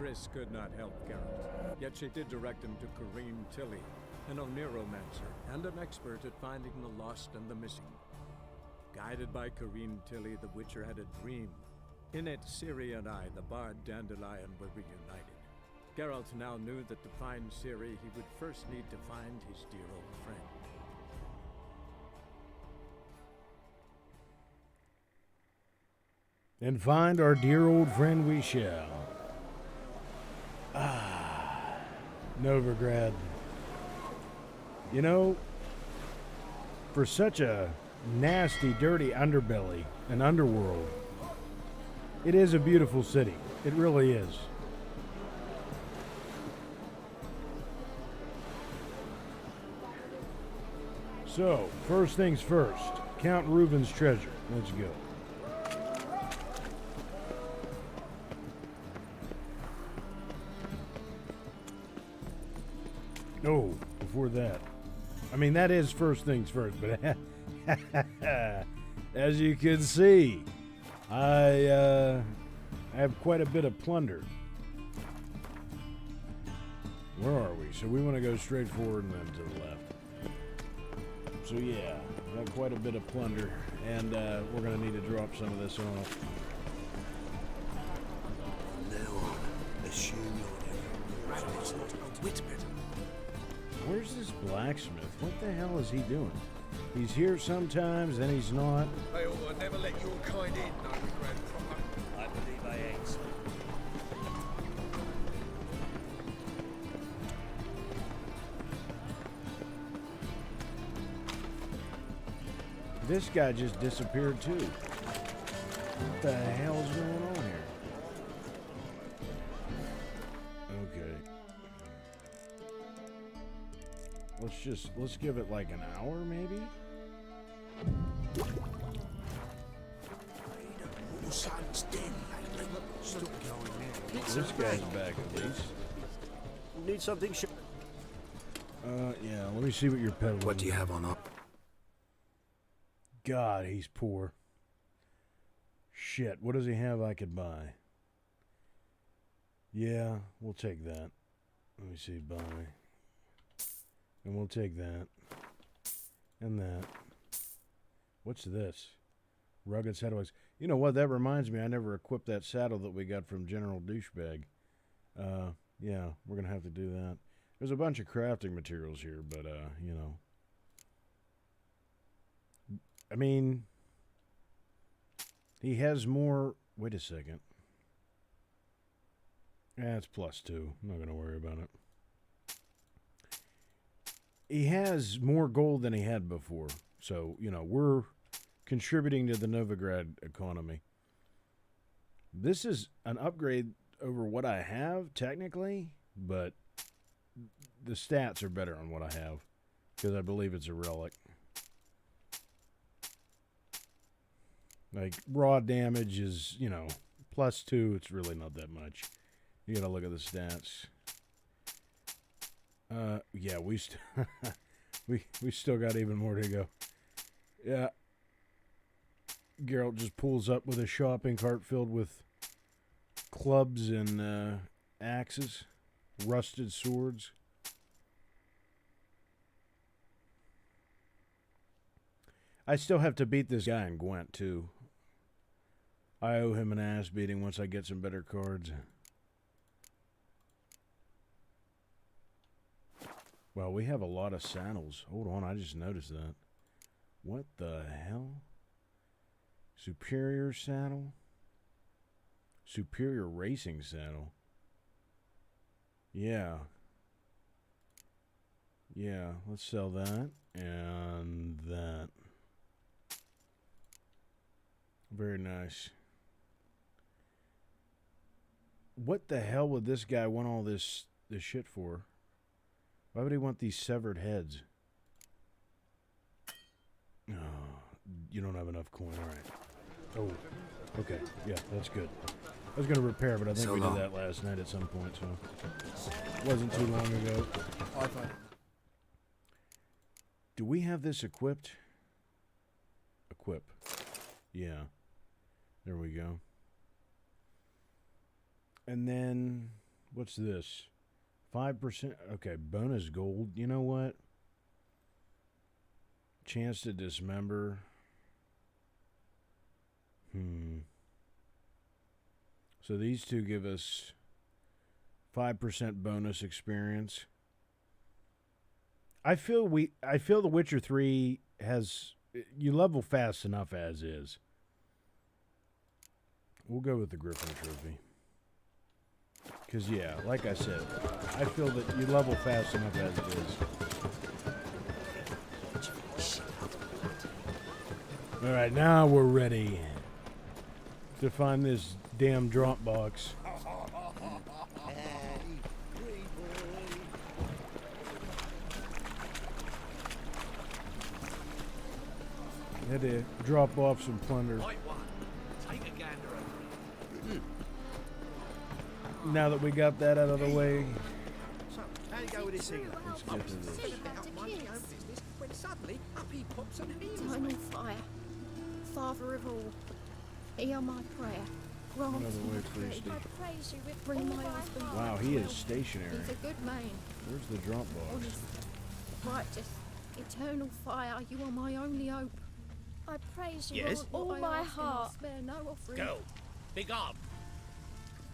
Triss could not help Geralt, yet she did direct him to Corrine Tilly, an Oniromancer and an expert at finding the lost and the missing. Guided by Corrine Tilly, the Witcher had a dream. In it, Ciri and I, the bard Dandelion, were reunited. Geralt now knew that to find Ciri, he would first need to find his dear old friend. And find our dear old friend we shall. Ah, Novigrad. You know, for such a nasty, dirty underbelly and underworld, it is a beautiful city. It really is. So, first things first, Count Reuben's treasure. Let's go. Oh, before that. I mean, that is first things first, but as you can see, I have quite a bit of plunder. Where are we? So we want to go straight forward and then to the left. So yeah, got quite a bit of plunder, and we're going to need to drop some of this off. Now on, assume you're Where's this blacksmith? What the hell is he doing? He's here sometimes, then he's not. Hey, I never let your kind in, Novigrad proper. I believe I ain't, sir. This guy just disappeared too. What the hell's going on here? Okay. Let's give it like an hour maybe? Your son's dead, lately. Stop going there. This guy's back at least. Need something? Yeah, let me see what your peddling. What do you have on up? God, he's poor. Shit, what does he have I could buy? Yeah, we'll take that. Let me see, buy. And we'll take that. And that. What's this? Rugged saddlebags. You know what, that reminds me, I never equipped that saddle that we got from General Douchebag. Yeah, we're gonna have to do that. There's a bunch of crafting materials here, but, you know. I mean, he has more... Wait a second. It's +2. I'm not going to worry about it. He has more gold than he had before. So, you know, we're contributing to the Novigrad economy. This is an upgrade over what I have, technically, but the stats are better on what I have, because I believe it's a relic. Like, raw damage is, you know, +2. It's really not that much. You gotta look at the stats. Yeah, we still got even more to go. Yeah. Geralt just pulls up with a shopping cart filled with clubs and axes, rusted swords. I still have to beat this guy in Gwent, too. I owe him an ass beating once I get some better cards. Well, we have a lot of saddles. Hold on, I just noticed that. What the hell? Superior saddle? Superior racing saddle. Yeah. Yeah, let's sell that and that. Very nice. What the hell would this guy want all this shit for? Why would he want these severed heads? Oh, you don't have enough coin. All right. Oh, okay. Yeah, that's good. I was going to repair, but I think we did that last night at some point, so it wasn't too long ago. Do we have this equipped? Equip. Yeah. There we go. And then What's this? 5%. Okay, bonus gold. You know what? Chance to dismember. So these two give us 5% bonus experience. I feel The Witcher 3 has, you level fast enough as is. We'll go with the Griffin Trophy. Because, yeah, like I said, I feel that you level fast enough as it is. Alright, now we're ready to find this damn drop box. Had to drop off some plunder. Now that we got that out of the way, So, how you go with this here? let's get to this. When suddenly up he pops and Eternal fire, Father of all, hear my prayer. Grant Another way, my priest. creed. I praise you with Bring all my my husband. heart. Wow, he is stationary. He's a good man, Where's the drop box? honest, righteous. Eternal fire, you are my only hope. I praise you Yes? with What all I my ask and I'll heart. spare no offering. Go. Big up.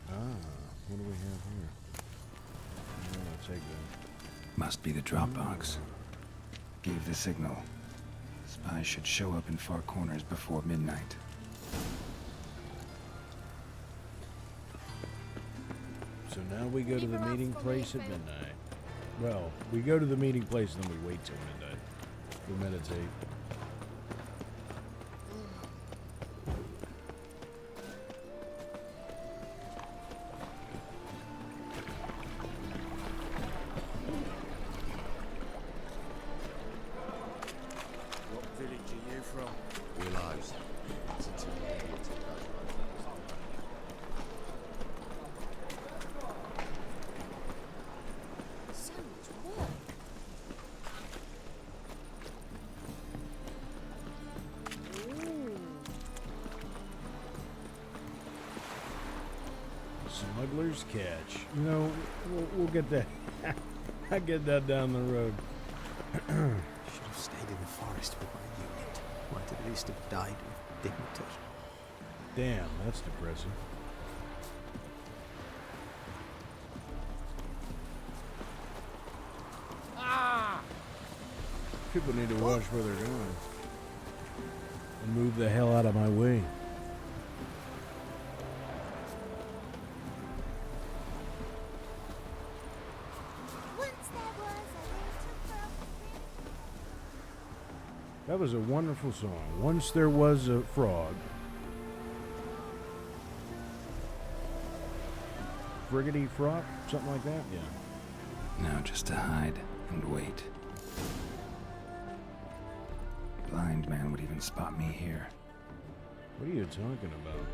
What do we have here? I'll take that. Must be the drop box. Gave the signal. Spies should show up in far corners before midnight. So now we go to the meeting place at midnight. Well, we go to the meeting place and then we wait till midnight. We meditate. What village are you from? Willows. So much work. Smuggler's catch. You know, we'll get that. I get that down the road. Should have stayed in the forest with my unit. Might at least have died with dignity. Damn, that's depressing. People need to watch where they're going. And move the hell out of my way. Once there was a little girl. That was a wonderful song. Once there was a frog. Friggity frog? Something like that? Yeah. Now just to hide and wait. Blind man would even spot me here. What are you talking about?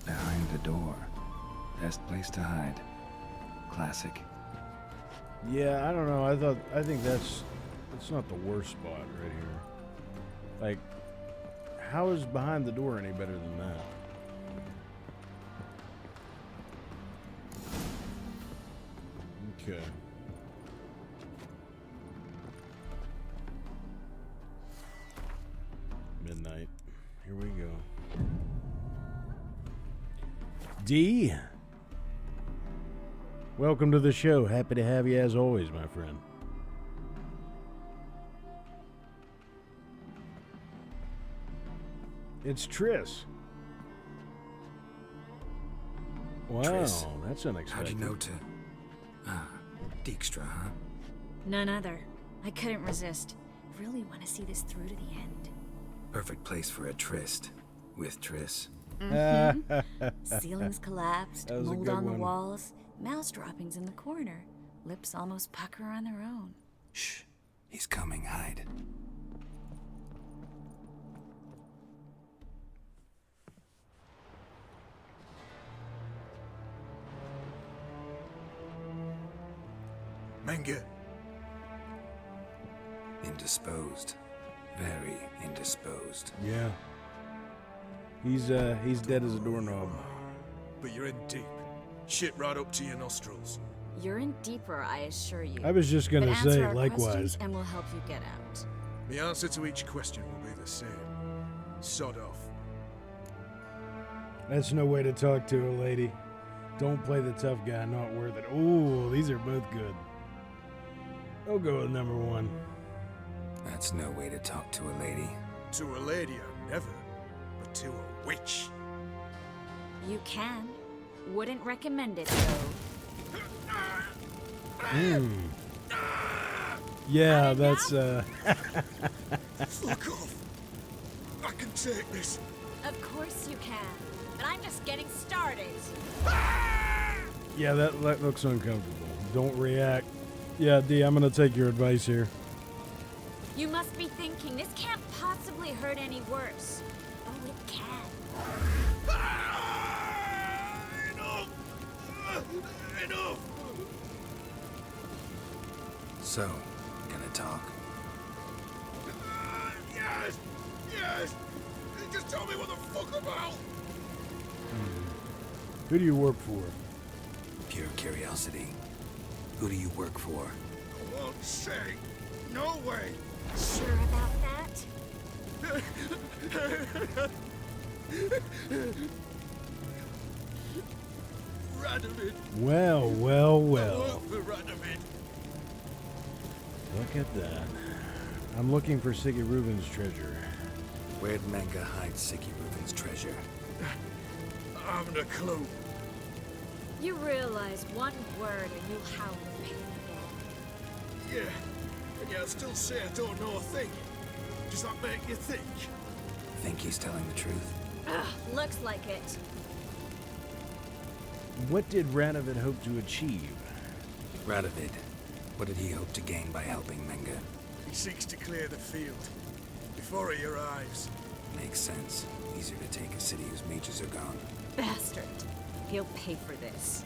Behind the door. Best place to hide. Classic. Yeah, I don't know. I think that's not the worst spot right here. Like, how is behind the door any better than that? Okay. Midnight. Here we go. D. Welcome to the show. Happy to have you as always, my friend. It's Triss. Wow, Triss. that's unexpected. How'd you know to... Ah, Dijkstra, huh? None other. I couldn't resist. Really want to see this through to the end. Perfect place for a tryst. With Triss. Ceilings collapsed, That was a mold good on the one. walls, mouse droppings in the corner. Lips almost pucker on their own. Shh. He's coming. Hide. Manga. Indisposed. Very indisposed. disposed. Yeah. He's dead as a doorknob. But you're in deep. Shit right up to your nostrils. You're in deeper, I assure you. I was just But gonna answer say, our likewise. questions and we'll help you get out. The answer to each question will be the same. Sod off. That's no way to talk to a lady. Don't play the tough guy, not worth it. Ooh, these are both good. I'll go with number one. That's no way to talk to a lady. To a lady, I never. But to a witch. You can. Wouldn't recommend it, though. Yeah, Got it that's Fuck off. I can take this. Of course you can. But I'm just getting started. yeah, that looks uncomfortable. Don't react. Yeah, D, I'm gonna take your advice here. You must be thinking, this can't possibly hurt any worse. Oh, it can. Enough! Enough! So, gonna talk? Yes! Yes! Just tell me what the fuck about! Who do you work for? Pure curiosity. Who do you work for? I won't say. No way! Sure about that? Radovid. Well. I work for Radovid. Look at that. I'm looking for Siggy Reuben's treasure. Where'd Menga hide Sicky Reuben's treasure? I haven't a clue. You realize one word and you'll howl in pain again. Yeah. And yet I still say I don't know a thing. Does that make you think? Think he's telling the truth? Ugh, looks like it. What did Radovid hope to achieve? Radovid. What did he hope to gain by helping Menga? He seeks to clear the field before he arrives. Makes sense. Easier to take a city whose mages are gone. Bastard. He'll pay for this.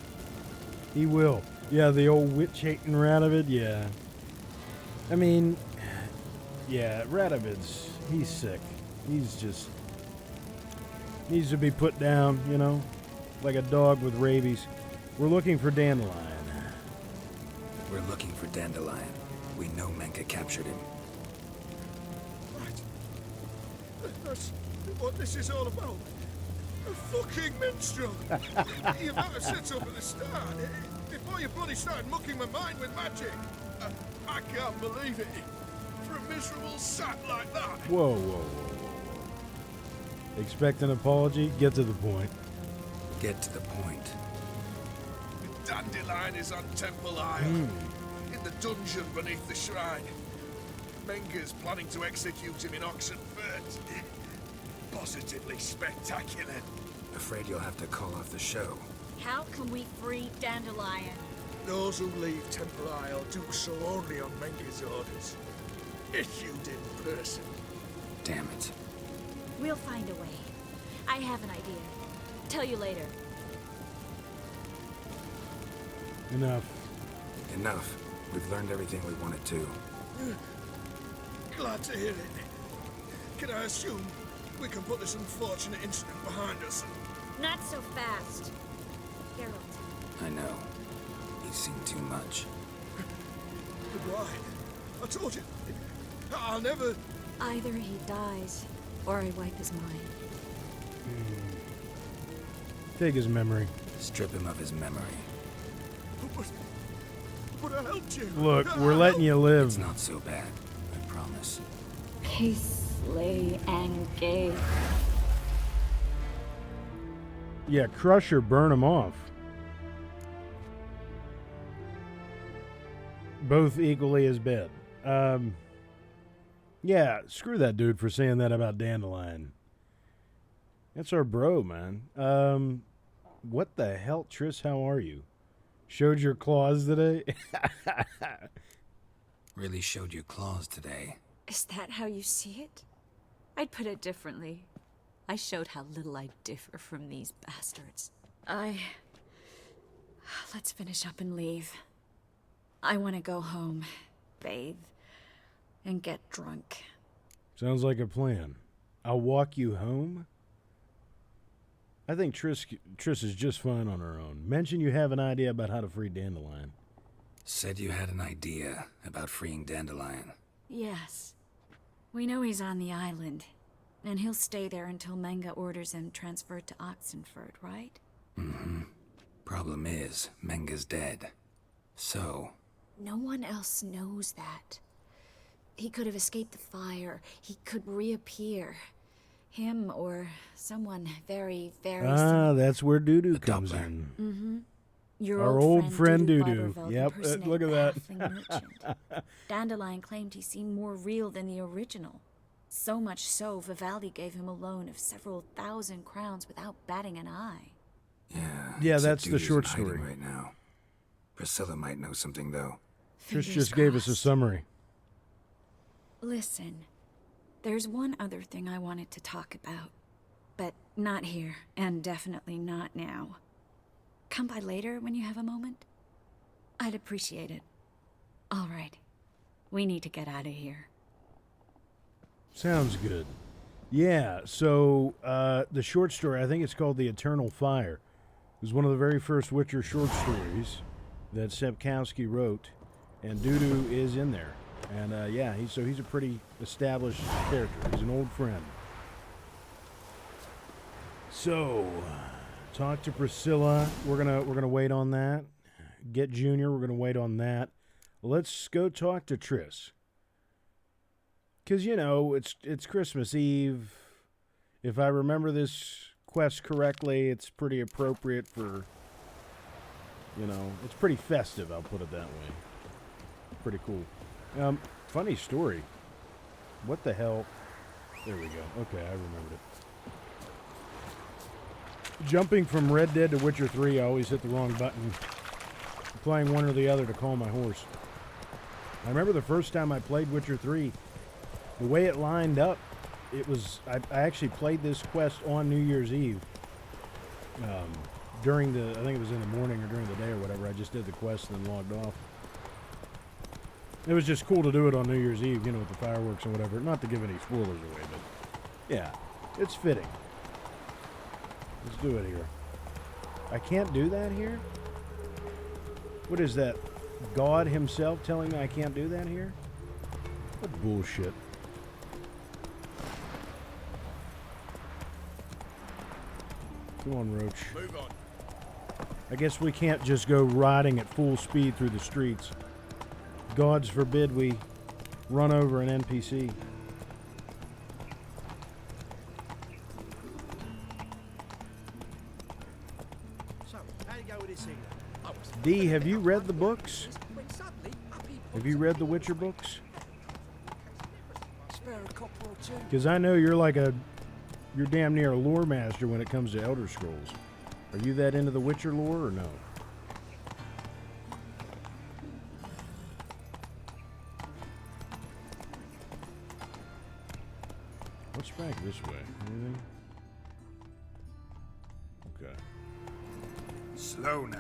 He will. Yeah, the old witch-hating Radovid, yeah. I mean, yeah, Radovid's, he's sick. He's just, needs to be put down, you know, like a dog with rabies. We're looking for Dandelion. We're looking for Dandelion. We know Menga captured him. Right. That's what this is all about. A fucking minstrel! You might have said so at the start, before you bloody started mucking my mind with magic. I can't believe it. For a miserable sap like that. Whoa. Expect an apology? Get to the point. Get to the point. Dandelion is on Temple Isle, in the dungeon beneath the shrine. Menga's planning to execute him in Oxenfurt. Positively spectacular. Afraid you'll have to call off the show. How can we free Dandelion? Those who leave Temple Isle do so only on Menga's orders. Issued in person. Damn it. We'll find a way. I have an idea. Tell you later. Enough. Enough. We've learned everything we wanted to. Glad to hear it. Can I assume we can put this unfortunate incident behind us? Not so fast. Geralt. I know. You've seen too much. But why? I told you. I'll never... Either he dies, or I wipe his mind. Take his memory. Strip him of his memory. But I helped you. Look, we're letting you live. It's not so bad. I promise. Peace, slay, and gay. Yeah, crush or burn him off. Both equally as bad. Yeah, screw that dude for saying that about Dandelion. That's our bro, man. What the hell, Triss, how are you? Showed your claws today? Really showed your claws today. Is that how you see it? I'd put it differently. I showed how little I differ from these bastards. Let's finish up and leave. I want to go home, bathe, and get drunk. Sounds like a plan. I'll walk you home? I think Triss is just fine on her own. Mention you have an idea about how to free Dandelion. Said you had an idea about freeing Dandelion. Yes. We know he's on the island, and he'll stay there until Menga orders him transferred to Oxenford, right? Mm-hmm. Problem is, Menga's dead. So... No one else knows that. He could have escaped the fire. He could reappear. Him or someone very, very similar. That's where Dudu comes Doppler. in. Mm-hmm. Your Our old friend Dudu. Dudu. Yep, look at that. Dandelion claimed he seemed more real than the original. So much so, Vivaldi gave him a loan of several thousand crowns without batting an eye. Yeah, except that's the Dudu's short in hiding story. right now. Priscilla might know something, though. Triss Fingers just gave us a crossed. summary. Listen, there's one other thing I wanted to talk about. But not here, and definitely not now. Come by later when you have a moment? I'd appreciate it. All right. We need to get out of here. Sounds good. Yeah, so the short story, I think it's called The Eternal Fire. It was one of the very first Witcher short stories that Sepkowski wrote, and Dudu is in there. And yeah, he's a pretty established character. He's an old friend. So, talk to Priscilla. We're gonna wait on that. Get Junior. We're gonna wait on that. Let's go talk to Triss. 'Cause you know it's Christmas Eve. If I remember this quest correctly, it's pretty appropriate for. You know, it's pretty festive. I'll put it that way. Pretty cool. Funny story. What the hell? There we go. Okay, I remembered it. Jumping from Red Dead to Witcher 3, I always hit the wrong button. Playing one or the other to call my horse. I remember the first time I played Witcher 3, the way it lined up, it was... I actually played this quest on New Year's Eve. During the... I think it was in the morning or during the day or whatever. I just did the quest and then logged off. It was just cool to do it on New Year's Eve, you know, with the fireworks and whatever. Not to give any spoilers away, but... Yeah, it's fitting. Let's do it here. I can't do that here? What is that? God himself telling me I can't do that here? What bullshit. Come on, Roach. Move on. I guess we can't just go riding at full speed through the streets. Gods forbid we run over an NPC. So, how do you go with this thing? D, have you read the books? Have you read the Witcher books? Spare a couple or two. Because I know you're damn near a lore master when it comes to Elder Scrolls. Are you that into the Witcher lore or no? What's back this way? Anything? Okay. Slow now.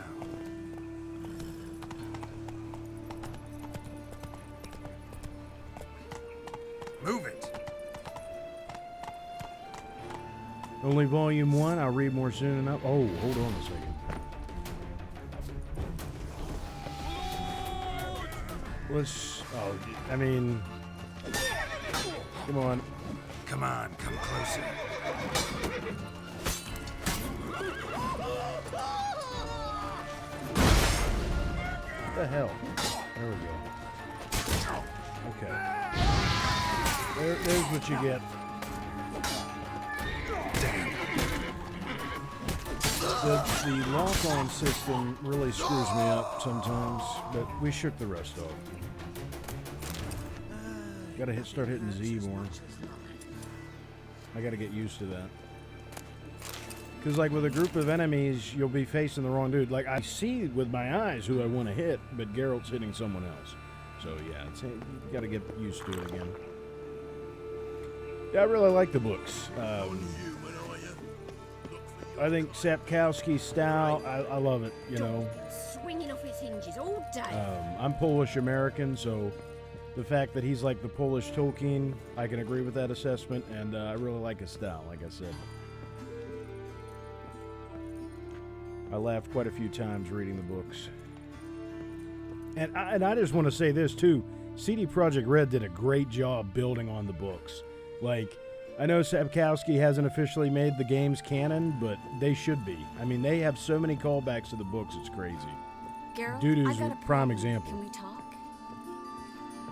Move it. Only volume 1. I'll read more soon enough. Oh, hold on a second. Let's... Oh, I mean... Come on. Come on, come closer. What the hell? There we go. Okay. There's what you get. The lock-on system really screws me up sometimes, but we shook the rest off. Gotta start hitting Z more. I gotta get used to that. Because like with a group of enemies, you'll be facing the wrong dude. Like I see with my eyes who I want to hit, but Geralt's hitting someone else. So yeah, you gotta get used to it again. Yeah, I really like the books. I think Sapkowski's style, I love it, you know. Swinging off its hinges all day. I'm Polish American, so the fact that he's like the Polish Tolkien, I can agree with that assessment, and I really like his style, like I said. I laughed quite a few times reading the books. And I just want to say this, too. CD Projekt Red did a great job building on the books. Like, I know Sapkowski hasn't officially made the games canon, but they should be. I mean, they have so many callbacks to the books, it's crazy. Geralt, Dudu's I've got a a prime problem. example. Can we talk?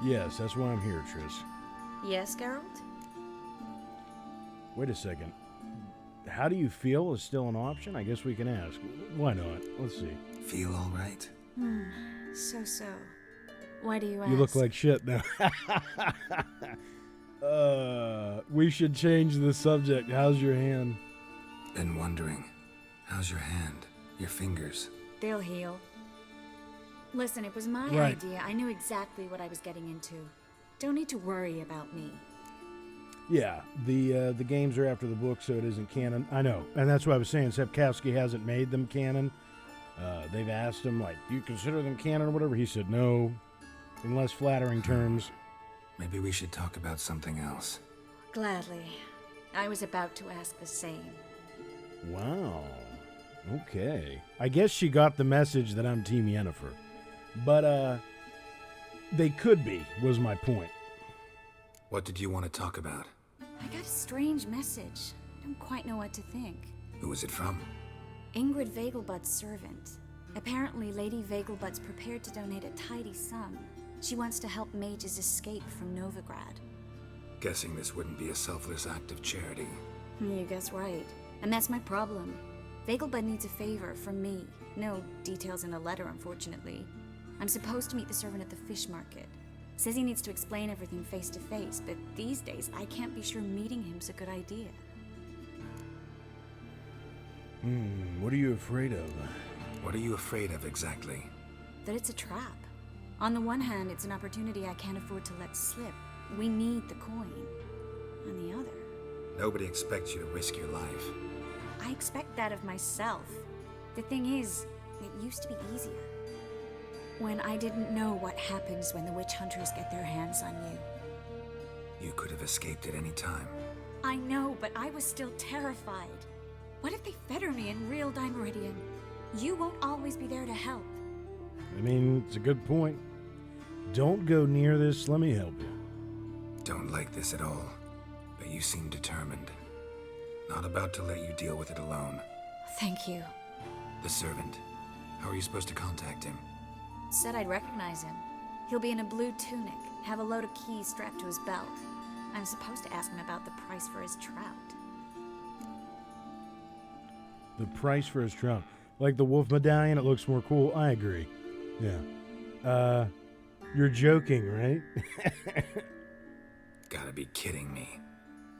Yes, that's why I'm here, Triss. Yes, Geralt? Wait a second. How do you feel is still an option? I guess we can ask. Why not? Let's see. Feel all right? So. Why do you ask? You look like shit now. We should change the subject. How's your hand? Been wondering. How's your hand? Your fingers? They'll heal. Listen, it was my Right. idea. I knew exactly what I was getting into. Don't need to worry about me. Yeah, the games are after the book, so it isn't canon. I know, and that's what I was saying. Sapkowski hasn't made them canon. They've asked him, like, do you consider them canon or whatever? He said no, in less flattering terms. Maybe we should talk about something else. Gladly. I was about to ask the same. Wow. Okay. I guess she got the message that I'm Team Yennefer. But, they could be, was my point. What did you want to talk about? I got a strange message. I don't quite know what to think. Who was it from? Ingrid Vegelbud's servant. Apparently, Lady Vegelbud's prepared to donate a tidy sum. She wants to help mages escape from Novigrad. Guessing this wouldn't be a selfless act of charity. You guess right. And that's my problem. Vegelbud needs a favor from me. No details in a letter, unfortunately. I'm supposed to meet the servant at the fish market. Says he needs to explain everything face to face, but these days I can't be sure meeting him's a good idea. What are you afraid of? What are you afraid of exactly? That it's a trap. On the one hand, it's an opportunity I can't afford to let slip. We need the coin. On the other, Nobody expects you to risk your life. I expect that of myself. The thing is, it used to be easier. When I didn't know what happens when the witch hunters get their hands on you. You could have escaped at any time. I know, but I was still terrified. What if they fetter me in real Dimeridian? You won't always be there to help. I mean, it's a good point. Don't go near this. Let me help you. Don't like this at all, but you seem determined. Not about to let you deal with it alone. Thank you. The servant. How are you supposed to contact him? Said I'd recognize him. He'll be in a blue tunic, have a load of keys strapped to his belt. I'm supposed to ask him about the price for his trout. The price for his trout. Like the wolf medallion, it looks more cool. I agree. Yeah. You're joking, right? Gotta be kidding me.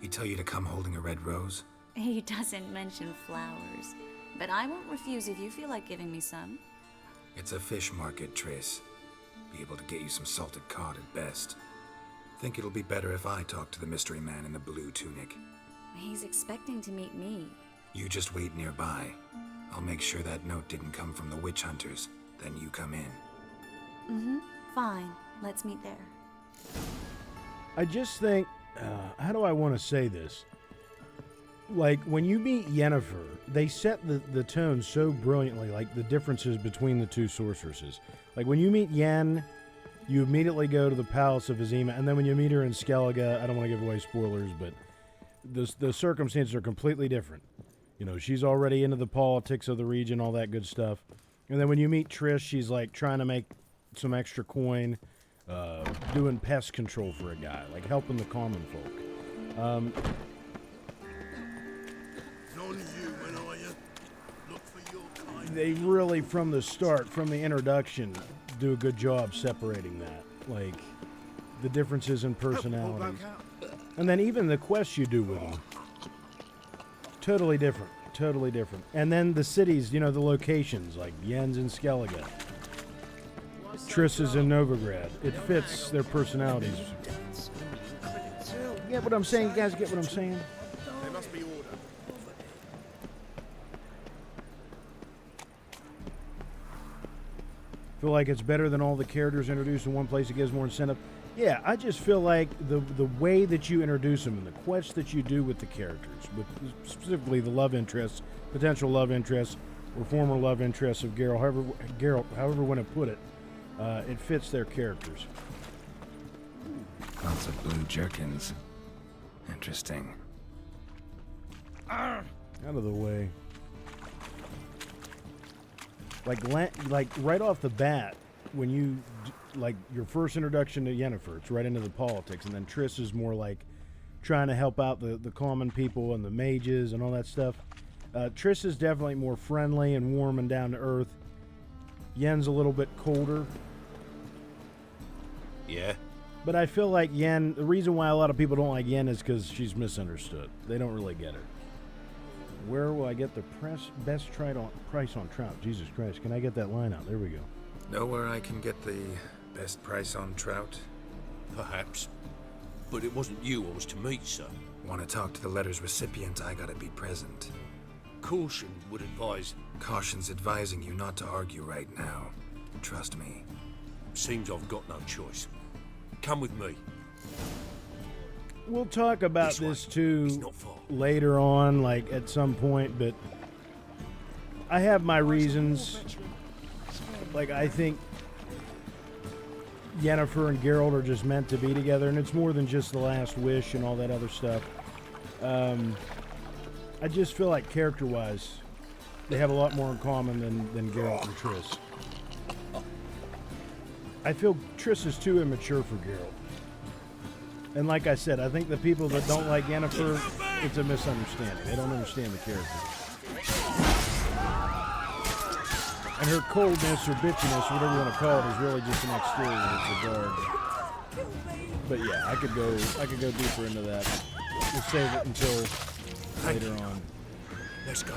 He tell you to come holding a red rose? He doesn't mention flowers, but I won't refuse if you feel like giving me some. It's a fish market, Triss. Be able to get you some salted cod at best. Think it'll be better if I talk to the mystery man in the blue tunic. He's expecting to meet me. You just wait nearby. I'll make sure that note didn't come from the witch hunters. Then you come in. Fine. Let's meet there. I just think, how do I want to say this? Like, when you meet Yennefer, they set the tone so brilliantly, like the differences between the two sorceresses. Like, when you meet Yen, you immediately go to the Palace of Vizima, and then when you meet her in Skellige, I don't want to give away spoilers, but the circumstances are completely different. You know, she's already into the politics of the region, all that good stuff. And then when you meet Triss, she's, like, trying to make some extra coin, doing pest control for a guy, like helping the common folk. Non-human, are you? Look for your kind. They really, from the start, from the introduction, do a good job separating that. Like, the differences in personalities. And then even the quests you do with them. Totally different. Totally different. And then the cities, you know, the locations, like Yen's in Skellige. Triss is in Novigrad. It fits their personalities. You get what I'm saying? You guys get what I'm saying? There must be order. Feel like it's better than all the characters introduced in one place. It gives more incentive. Yeah, I just feel like the way that you introduce them and the quests that you do with the characters, with specifically the love interests, potential love interests, or former love interests of Geralt, however you want to put it, it fits their characters. Lots of blue jerkins. Interesting. Out of the way. Like right off the bat, when you like your first introduction to Yennefer, it's right into the politics, and then Triss is more like trying to help out the common people and the mages and all that stuff. Triss is definitely more friendly and warm and down to earth. Yen's a little bit colder. Yeah? But I feel like Yen, the reason why a lot of people don't like Yen is because she's misunderstood. They don't really get her. Where will I get the best price on trout? Jesus Christ, can I get that line out? There we go. Know where I can get the best price on trout? Perhaps. But it wasn't you I was to meet, sir. Want to talk to the letter's recipient, I gotta be present. Caution would advise. Caution's advising you not to argue right now. Trust me. Seems I've got no choice. Come with me. We'll talk about this too It's not far. later on, like at some point, but I have my reasons. Like, I think Yennefer and Geralt are just meant to be together, and it's more than just the last wish and all that other stuff. I just feel like character-wise, they have a lot more in common than Geralt and Triss. I feel Triss is too immature for Geralt. And like I said, I think the people that don't like Yennefer, it's a misunderstanding. They don't understand the character. And her coldness or bitchiness, whatever you want to call it, is really just an exterior. It's a guard. But yeah, I could go deeper into that. We'll save it until later on. Let's go.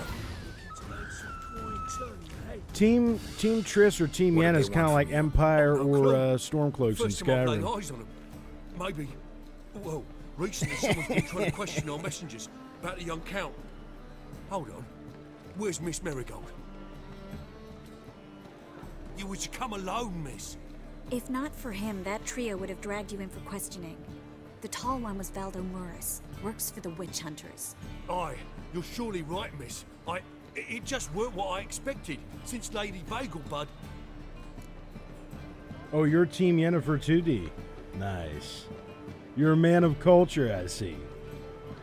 Team Triss or Team Yen is kind of like Empire or Stormcloaks in First time I've laid Skyrim. eyes on him. Maybe. Well, recently someone's been trying to question our messengers about the young Count. Hold on. Where's Miss Marigold? You were to come alone, miss. If not for him, that trio would have dragged you in for questioning. The tall one was Valdo Muris, works for the witch hunters. Aye, you're surely right, miss. It just weren't what I expected, since Lady Bagelbud. Oh, you're Team Yennefer 2D. Nice. You're a man of culture, I see.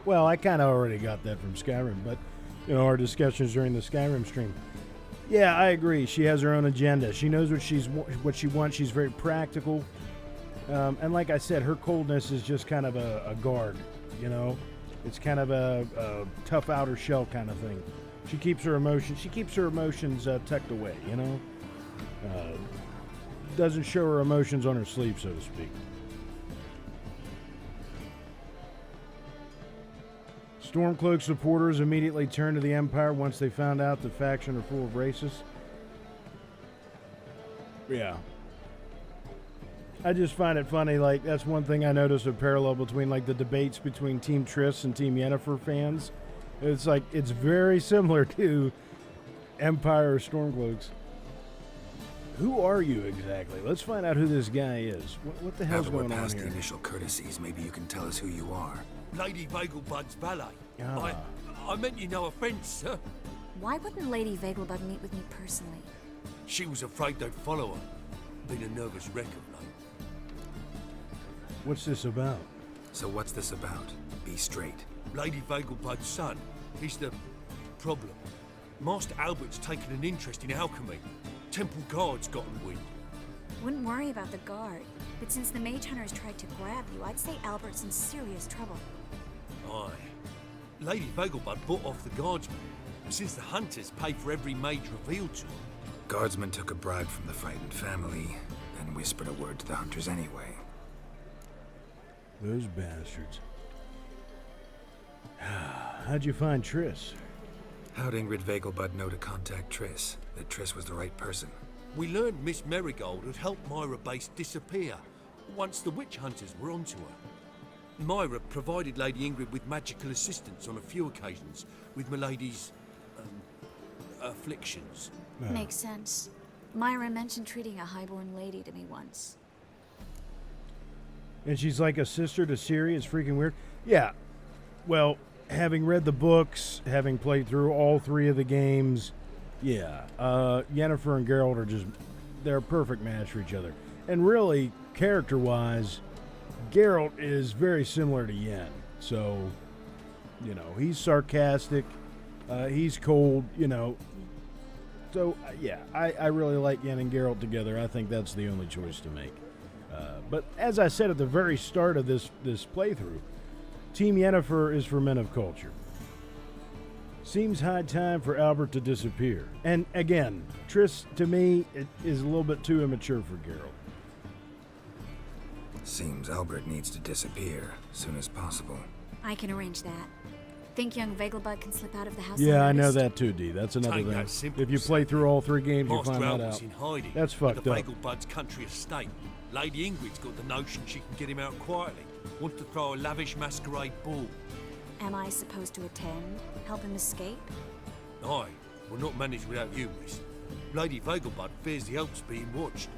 Well, I kind of already got that from Skyrim, but, you know, our discussions during the Skyrim stream. Yeah, I agree. She has her own agenda. She knows what she wants. She's very practical. And like I said, her coldness is just kind of a guard, you know? It's kind of a tough outer shell kind of thing. She keeps her emotions tucked away, you know? Doesn't show her emotions on her sleeve, so to speak. Stormcloak supporters immediately turned to the Empire once they found out the faction are full of racists. Yeah. I just find it funny, like, that's one thing I noticed a parallel between, like, the debates between Team Triss and Team Yennefer fans. It's like, it's very similar to Empire or Stormcloaks. Who are you exactly? Let's find out who this guy is. What the hell's going on Past here? the initial courtesies, maybe you can tell us who you are. Lady Bagelbud's valet. Ah. I meant you no offence, sir. Why wouldn't Lady Vegelbud meet with me personally? She was afraid they'd follow her. Been a nervous wreck of late. What's this about? So what's this about? Be straight. Lady Vegelbud's son, he's the problem. Master Albert's taken an interest in alchemy. Temple guards gotten wind. Wouldn't worry about the guard, but since the mage hunters tried to grab you, I'd say Albert's in serious trouble. Aye. Lady Vegelbud bought off the guardsmen, since the hunters pay for every mage revealed to them. Guardsmen took a bribe from the frightened family, then whispered a word to the hunters anyway. Those bastards. How'd you find Triss? How'd Ingrid Vegelbud know to contact Triss? That Triss was the right person? We learned Miss Marigold had helped Myra Base disappear once the witch hunters were onto her. Myra provided Lady Ingrid with magical assistance on a few occasions with Milady's afflictions. Makes sense. Myra mentioned treating a highborn lady to me once. And she's like a sister to Ciri. It's freaking weird. Yeah. Well, having read the books, having played through all 3 of the games, yeah. Yennefer and Geralt are just, they're a perfect match for each other. And really, character-wise, Geralt is very similar to Yen. So, you know, he's sarcastic. He's cold, you know. So, yeah, I really like Yen and Geralt together. I think that's the only choice to make. But as I said at the very start of this playthrough, Team Yennefer is for men of culture. Seems high time for Albert to disappear. And again, Triss, to me, it is a little bit too immature for Geralt. Seems Albert needs to disappear as soon as possible. I can arrange that. Think young Vegelbud can slip out of the house? Yeah, I know unnoticed? that too, D. That's another Ain't thing. that simple, If you play through all 3 games, you Master find that Albert's out. in hiding. That's at fucked the up. Vegelbud's country estate. Lady Ingrid's got the notion she can get him out quietly. Wants to throw a lavish masquerade ball. Am I supposed to attend? Help him escape? Aye, we'll not manage without you, miss. Lady Vegelbud fears the Alps being watched.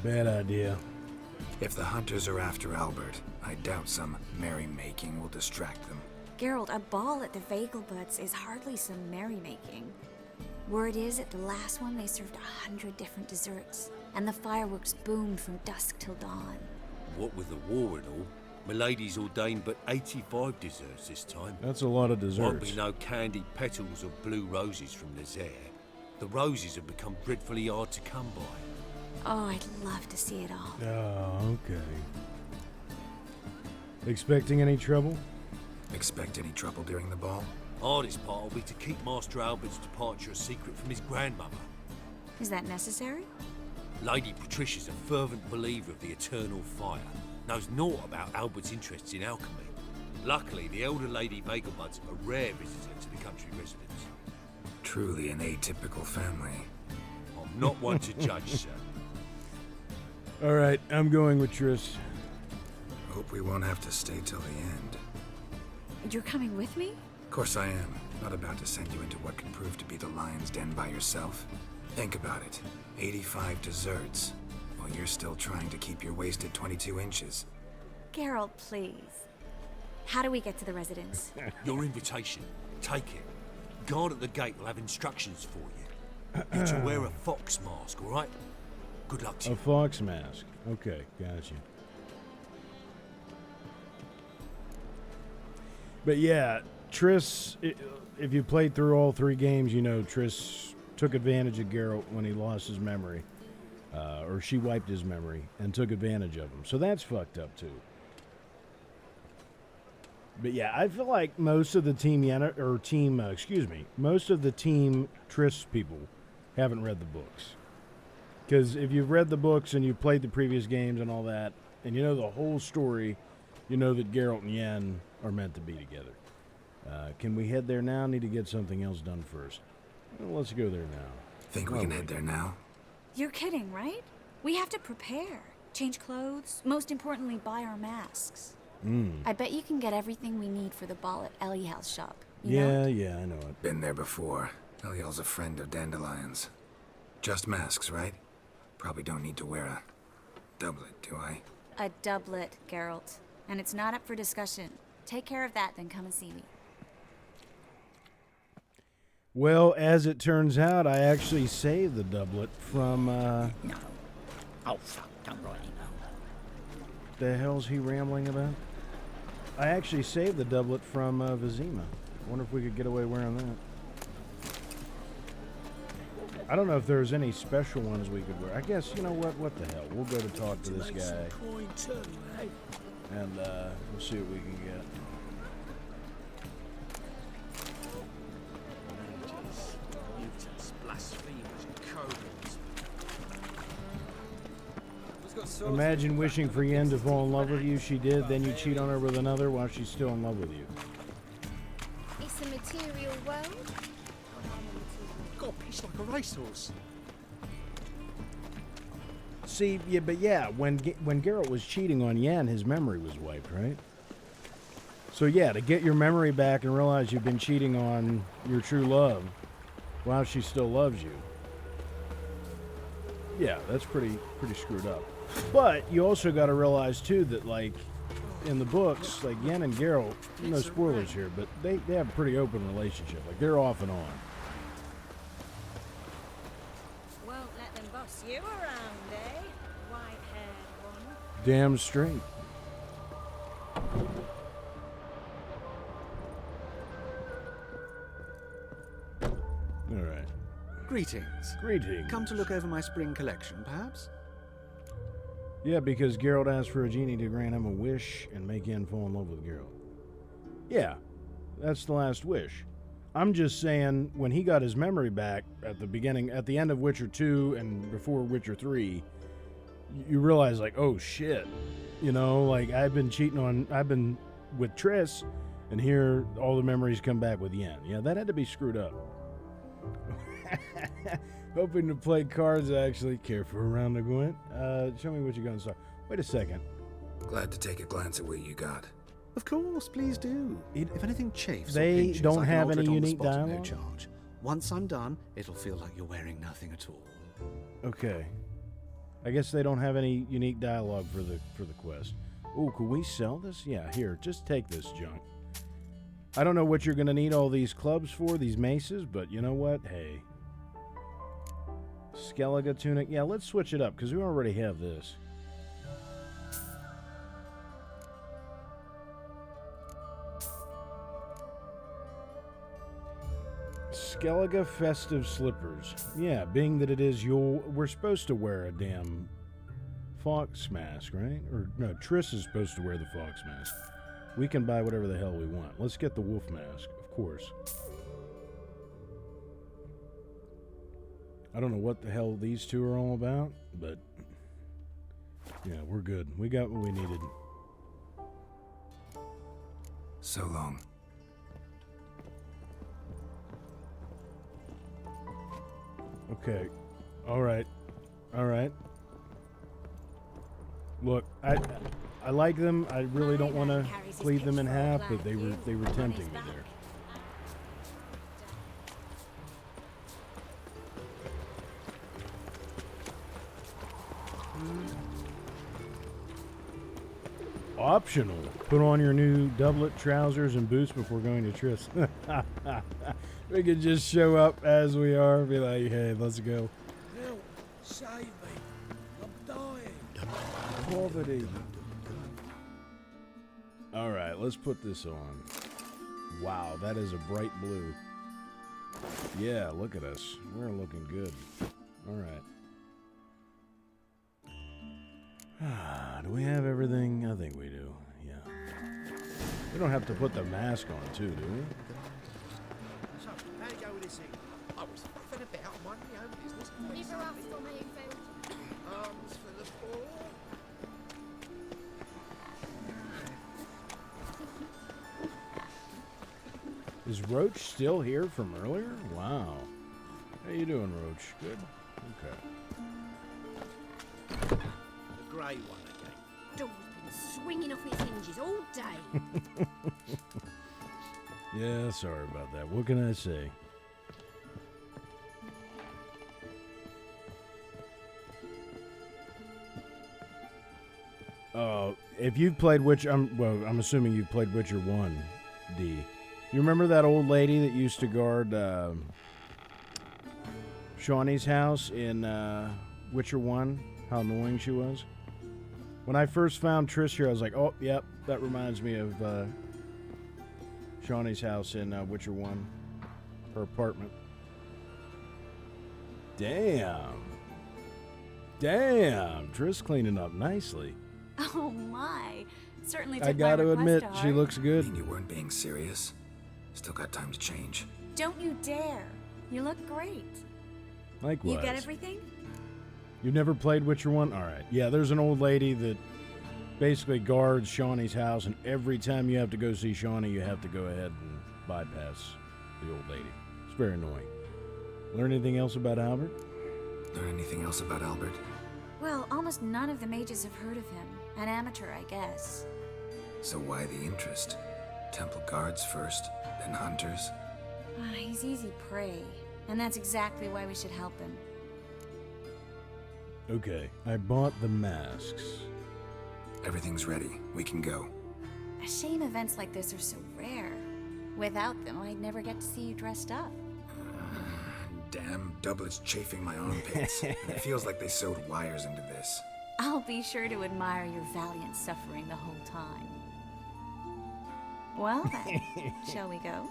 Bad idea. If the hunters are after Albert, I doubt some merrymaking will distract them. Geralt, a ball at the Vegelbuds is hardly some merrymaking. Word is, at the last one they served 100 different desserts, and the fireworks boomed from dusk till dawn. What with the war and all, Milady's ordained but 85 desserts this time. That's a lot of Won't desserts. be no candied petals or blue roses from Nazaire. The roses have become dreadfully hard to come by. Oh, I'd love to see it all. Oh, okay. Expecting any trouble? Expect any trouble during the ball? Hardest part will be to keep Master Albert's departure a secret from his grandmother. Is that necessary? Lady Patricia's a fervent believer of the eternal fire. Knows naught about Albert's interests in alchemy. Luckily, the elder Lady Vegelbud's a rare visitor to the country residence. Truly an atypical family. I'm not one to judge, sir. All right, I'm going with Triss. Hope we won't have to stay till the end. You're coming with me? Of course I am. Not about to send you into what could prove to be the lion's den by yourself. Think about it. 85 desserts, while you're still trying to keep your waist at 22 inches. Geralt, please. How do we get to the residence? Your invitation. Take it. Guard at the gate will have instructions for you. You're to wear a fox mask, all right? Good luck to A you. fox mask. Okay, gotcha. But yeah, Triss, if you played through all 3 games, you know Triss took advantage of Geralt when he lost his memory. Or she wiped his memory and took advantage of him. So that's fucked up too. But yeah, I feel like most of the most of the Team Triss people haven't read the books. Because if you've read the books and you've played the previous games and all that, and you know the whole story, you know that Geralt and Yen are meant to be together. Can we head there now? Need to get something else done first. Well, let's go there now. Think we can head there now? You're kidding, right? We have to prepare. Change clothes. Most importantly, buy our masks. I bet you can get everything we need for the ball at Eliel's shop. You know? Yeah, I know it. Been there before. Eliel's a friend of Dandelion's. Just masks, right? Probably don't need to wear a doublet, do I? A doublet, Geralt. And it's not up for discussion. Take care of that, then come and see me. Well, as it turns out, I actually saved the doublet from, No. Oh, fuck, don't really know. the hell's he rambling about? I actually saved the doublet from Vizima. Wonder if we could get away wearing that. I don't know if there's any special ones we could wear. I guess, you know what the hell. We'll go to talk to this guy, and we'll see what we can get. Imagine wishing for Yen to fall in love with you. She did, then you cheat on her with another while she's still in love with you. It's a material world. Got a piece like a racehorse. See, yeah, but yeah, when Geralt was cheating on Yen, his memory was wiped, right? So yeah, to get your memory back and realize you've been cheating on your true love while she still loves you, yeah, that's pretty screwed up. But you also got to realize too that like in the books, like Yen and Geralt, no spoilers here, but they have a pretty open relationship. Like they're off and on. Won't let them boss you around, eh? White-haired one. Damn straight. All right. Greetings. Greetings. Come to look over my spring collection, perhaps? Yeah, because Geralt asked for a genie to grant him a wish and make Yen fall in love with Geralt. Yeah, that's the last wish. I'm just saying, when he got his memory back at the end of Witcher 2 and before Witcher 3, you realize, like, oh shit. You know, like, I've been with Triss, and here all the memories come back with Yen. Yeah, that had to be screwed up. Hoping to play cards, actually. Care for a round of Gwent? Show me what you got in stock. Wait a second. Glad to take a glance at what you got. Of course, please do. If anything chafes They or pinches, don't I can have alter any it on the unique spot at no dialogue? charge. Once I'm done, it'll feel like you're wearing nothing at all. Okay. I guess they don't have any unique dialogue for the quest. Ooh, could we sell this? Yeah, here, just take this junk. I don't know what you're going to need all these clubs for, these maces, but you know what? Hey. Skellige tunic. Yeah, let's switch it up, because we already have this. Skellige festive slippers. Yeah, being that it is we're supposed to wear a damn fox mask, right? Or no, Triss is supposed to wear the fox mask. We can buy whatever the hell we want. Let's get the wolf mask, of course. I don't know what the hell these two are all about, but yeah, we're good. We got what we needed. So long. Okay. All right. Look, I like them. I really don't want to cleave them in half, but they were tempting me there. Optional. Put on your new doublet, trousers, and boots before going to Triss. We could just show up as we are, be like, hey, let's go. Help! Save me! I'm dying! Poverty. Alright, let's put this on. Wow, that is a bright blue. Yeah, look at us. We're looking good. Alright. Do we have everything? I think we do. Yeah. We don't have to put the mask on, too, do we? So, how you go with this thing? I was faffing about, minding my own business. Leave her off for me, Phil. Arms for the poor. Is Roach still here from earlier? Wow. How you doing, Roach? Good? Okay. The grey one again. Door's been swinging off its hinges all day. Yeah, sorry about that. What can I say? If you've played Witcher, I'm assuming you've played Witcher 1, D. You remember that old lady that used to guard Shawnee's house in Witcher 1? How annoying she was? When I first found Triss here, I was like, oh, yep, that reminds me of Shawnee's house in Witcher 1. Her apartment. Damn. Triss cleaning up nicely. Oh my. Certainly took I gotta my request admit, to she heart. looks I good. mean, you weren't being serious? Still got time to change. Don't you dare. You look great. Likewise. You get everything? You've never played Witcher 1? Alright. Yeah, there's an old lady that basically guards Shawnee's house, and every time you have to go see Shawnee, you have to go ahead and bypass the old lady. It's very annoying. Learn anything else about Albert? Learn anything else about Albert? Well, almost none of the mages have heard of him. An amateur, I guess. So why the interest? Temple guards first, then hunters? He's easy prey, and that's exactly why we should help him. Okay, I bought the masks. Everything's ready. We can go. A shame events like this are so rare. Without them, I'd never get to see you dressed up. Damn doublets chafing my armpits. And it feels like they sewed wires into this. I'll be sure to admire your valiant suffering the whole time. Well then, shall we go?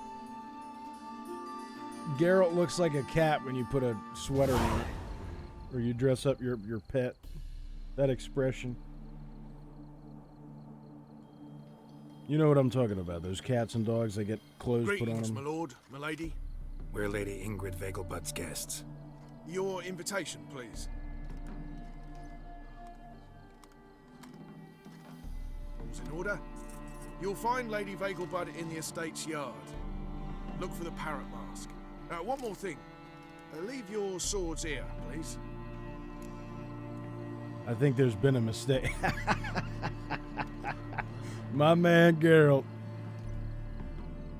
Geralt looks like a cat when you put a sweater on it. Or you dress up your pet. That expression. You know what I'm talking about. Those cats and dogs that get clothes put on Greetings, them. my lord, my lady. We're Lady Ingrid Vegelbud's guests. Your invitation, please. All's in order. You'll find Lady Vegelbud in the estate's yard. Look for the parrot mask. One more thing. Leave your swords here, please. I think there's been a mistake. My man Geralt.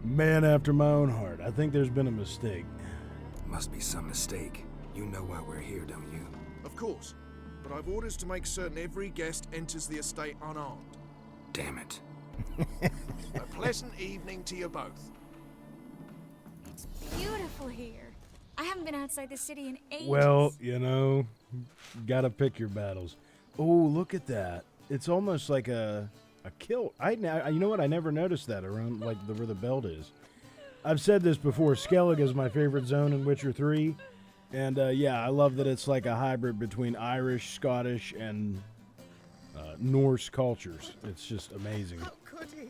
Man after my own heart. I think there's been a mistake. Must be some mistake. You know why we're here, don't you? Of course. But I've orders to make certain every guest enters the estate unarmed. Damn it. A pleasant evening to you both. It's beautiful here. I haven't been outside the city in ages. Well, you know, gotta pick your battles. Oh, look at that. It's almost like a kilt. You know what? I never noticed that around like where the belt is. I've said this before. Skellig is my favorite zone in Witcher 3. And yeah, I love that it's like a hybrid between Irish, Scottish, and Norse cultures. It's just amazing. How could he?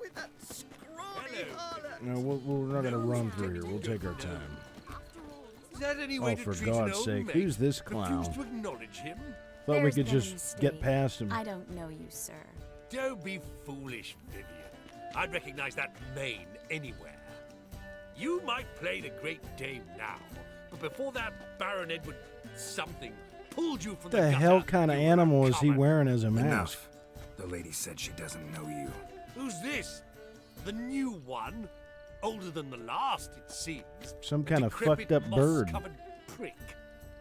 With that scrawny harlot. No, we're not going to run through here. We'll take our time. Is that any way Oh, to for treat an God's old sake. mate? Who's this clown? Refuse to acknowledge him? Thought we There's could been a just get mistake. past him. I don't know you, sir. Don't be foolish, Vivian. I'd recognize that mane anywhere. You might play the Great Dame now, but before that Baron Edward something pulled you from What the gutter, hell kind of you were animal is he common. wearing as a mask? Enough. The lady said she doesn't know you. Who's this? The new one? Older than the last, it seems. Some A kind of decrepit, fucked up bird. moss-covered prick.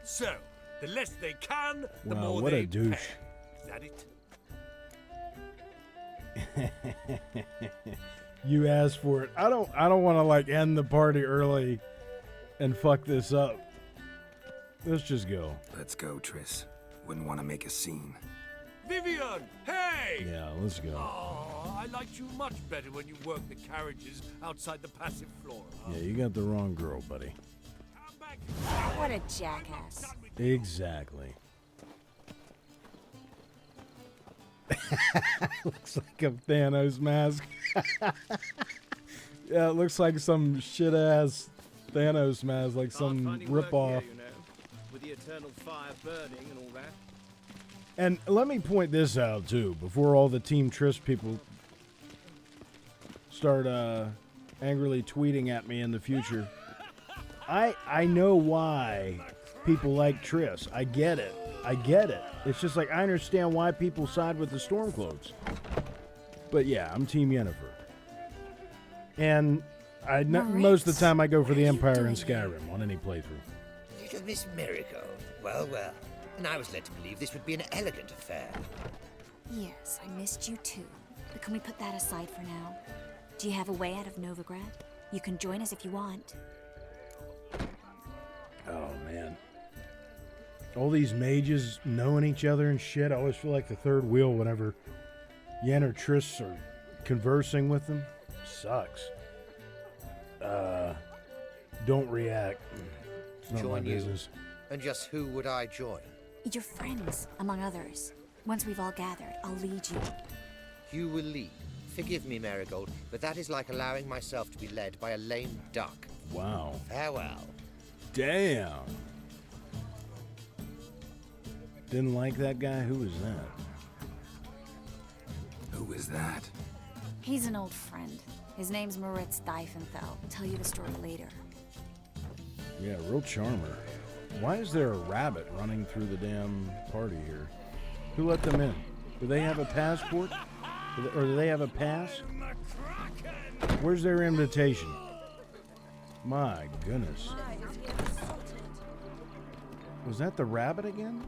So, the less they can, the Wow, more what they a douche. pay. Is that it? You asked for it. I don't want to like end the party early and fuck this up. Let's just go. Let's go, Triss. Wouldn't want to make a scene. Vivian! Hey! Yeah, let's go. Oh, I liked you much better when you worked the carriages outside the passive flora. Yeah, you got the wrong girl, buddy. Come back. What a jackass. Exactly. Looks like a Thanos mask. Yeah, it looks like some shit-ass Thanos mask, like some rip-off. With the eternal fire burning and all that. And let me point this out, too, before all the Team Triss people start angrily tweeting at me in the future. I know why people like Triss. I get it. I get it. It's just like I understand why people side with the Stormcloaks. But yeah, I'm Team Yennefer. And most of the time I go for the Empire in Skyrim on any playthrough. Little Miss Miracle. Well, well. And I was led to believe this would be an elegant affair. Yes, I missed you too. But can we put that aside for now? Do you have a way out of Novigrad? You can join us if you want. Oh, man. All these mages knowing each other and shit. I always feel like the third wheel whenever Yen or Triss are conversing with them. Sucks. Don't react. It's not my Join you? business. And just who would I join? Your friends, among others. Once we've all gathered, I'll lead you. You will lead. Forgive me, Marigold, but that is like allowing myself to be led by a lame duck. Wow. Farewell. Damn. Didn't like that guy? Who was that? Who is that? He's an old friend. His name's Moritz Diefenthal. I'll tell you the story later. Yeah, real charmer. Why is there a rabbit running through the damn party here? Who let them in? Do they have a passport? Or do they have a pass? Where's their invitation? My goodness. Was that the rabbit again?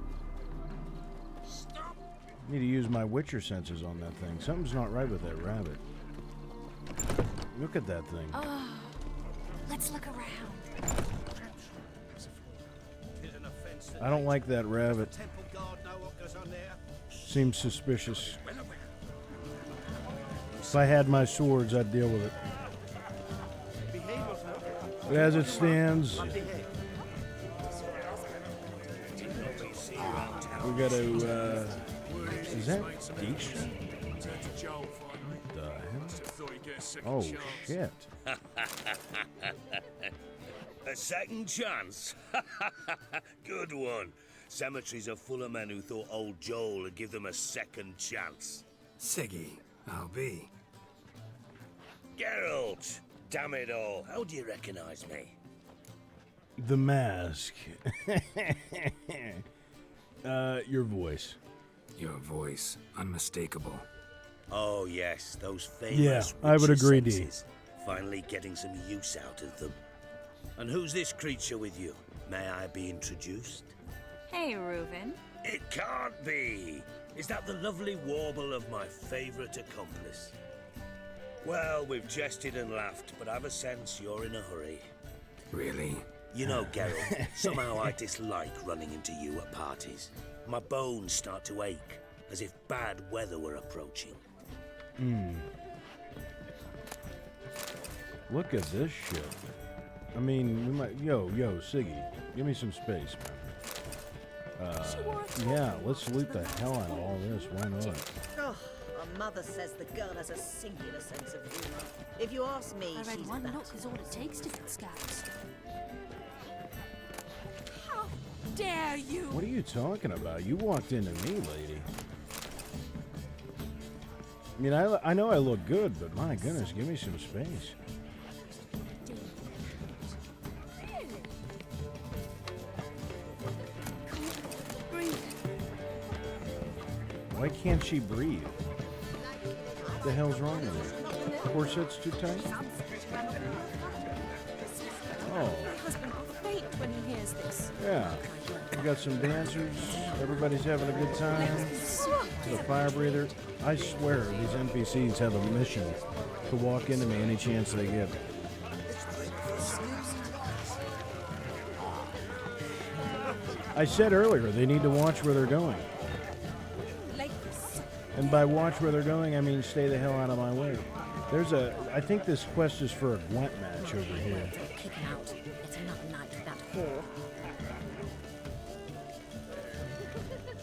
Need to use my Witcher senses on that thing. Something's not right with that rabbit. Look at that thing. Oh, let's look around. I don't like that rabbit. Seems suspicious. If I had my swords, I'd deal with it. But as it stands, we got to. Is that Dijkstra? What the hell? Oh shit! A second chance? Good one. Cemeteries are full of men who thought old Joel would give them a second chance. Siggy, I'll be. Geralt! Damn it all. How do you recognize me? The mask. Your voice. Your voice. Unmistakable. Oh, yes. Those famous Yeah, I would Witcher agree, D. senses. Finally getting some use out of them. And who's this creature with you? May I be introduced? Hey, Reuven. It can't be! Is that the lovely warble of my favourite accomplice? Well, we've jested and laughed, but I've a sense you're in a hurry. Really? You know, Geralt, somehow I dislike running into you at parties. My bones start to ache, as if bad weather were approaching. Look at this shit. I mean, we might. Yo, Siggy, give me some space, man. Yeah, let's loot the hell out of all this. Why not? Oh, my mother says the girl has a singular sense of humor. If you ask me, I read she's one that. look is all it takes to get scouts. How dare you? What are you talking about? You walked into me, lady. I mean, I know I look good, but my goodness, give me some space. Why can't she breathe? What the hell's wrong with her? Corset's too tight? Oh. My husband will faint when he hears this. Yeah. We got some dancers. Everybody's having a good time. The fire breather. I swear these NPCs have a mission to walk into me any chance they get. I said earlier they need to watch where they're going. And by watch where they're going, I mean stay the hell out of my way. I think this quest is for a Gwent match over here. Kick him out. It's another night with that whore.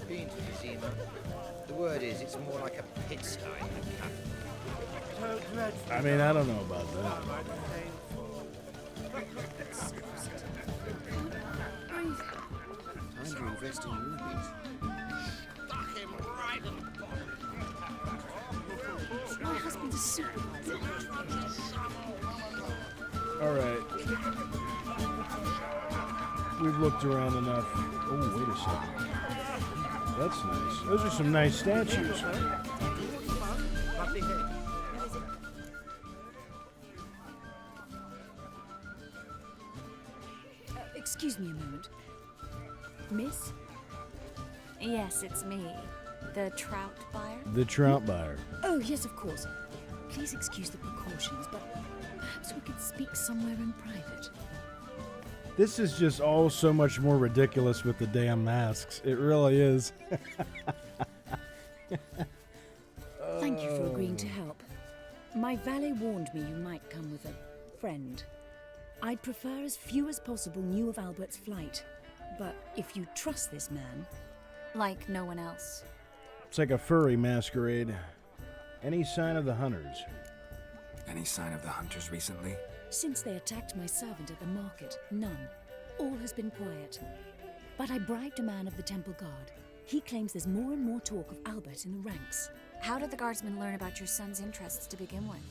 Been to Zima. The word is, it's more like a pigsty than a cabin. I mean, I don't know about that. Time to invest in rubies. My husband is supervisor. All right. We've looked around enough. Oh, wait a second. That's nice. Those are some nice statues. Excuse me a moment. Miss? Yes, it's me. The trout buyer? The trout buyer. Oh, yes, of course. Please excuse the precautions, but perhaps we could speak somewhere in private. This is just all so much more ridiculous with the damn masks. It really is. Thank you for agreeing to help. My valet warned me you might come with a friend. I'd prefer as few as possible knew of Albert's flight. But if you trust this man... Like no one else. It's like a furry masquerade. Any sign of the hunters? Any sign of the hunters recently? Since they attacked my servant at the market, none. All has been quiet. But I bribed a man of the Temple Guard. He claims there's more and more talk of Albert in the ranks. How did the guardsmen learn about your son's interests to begin with?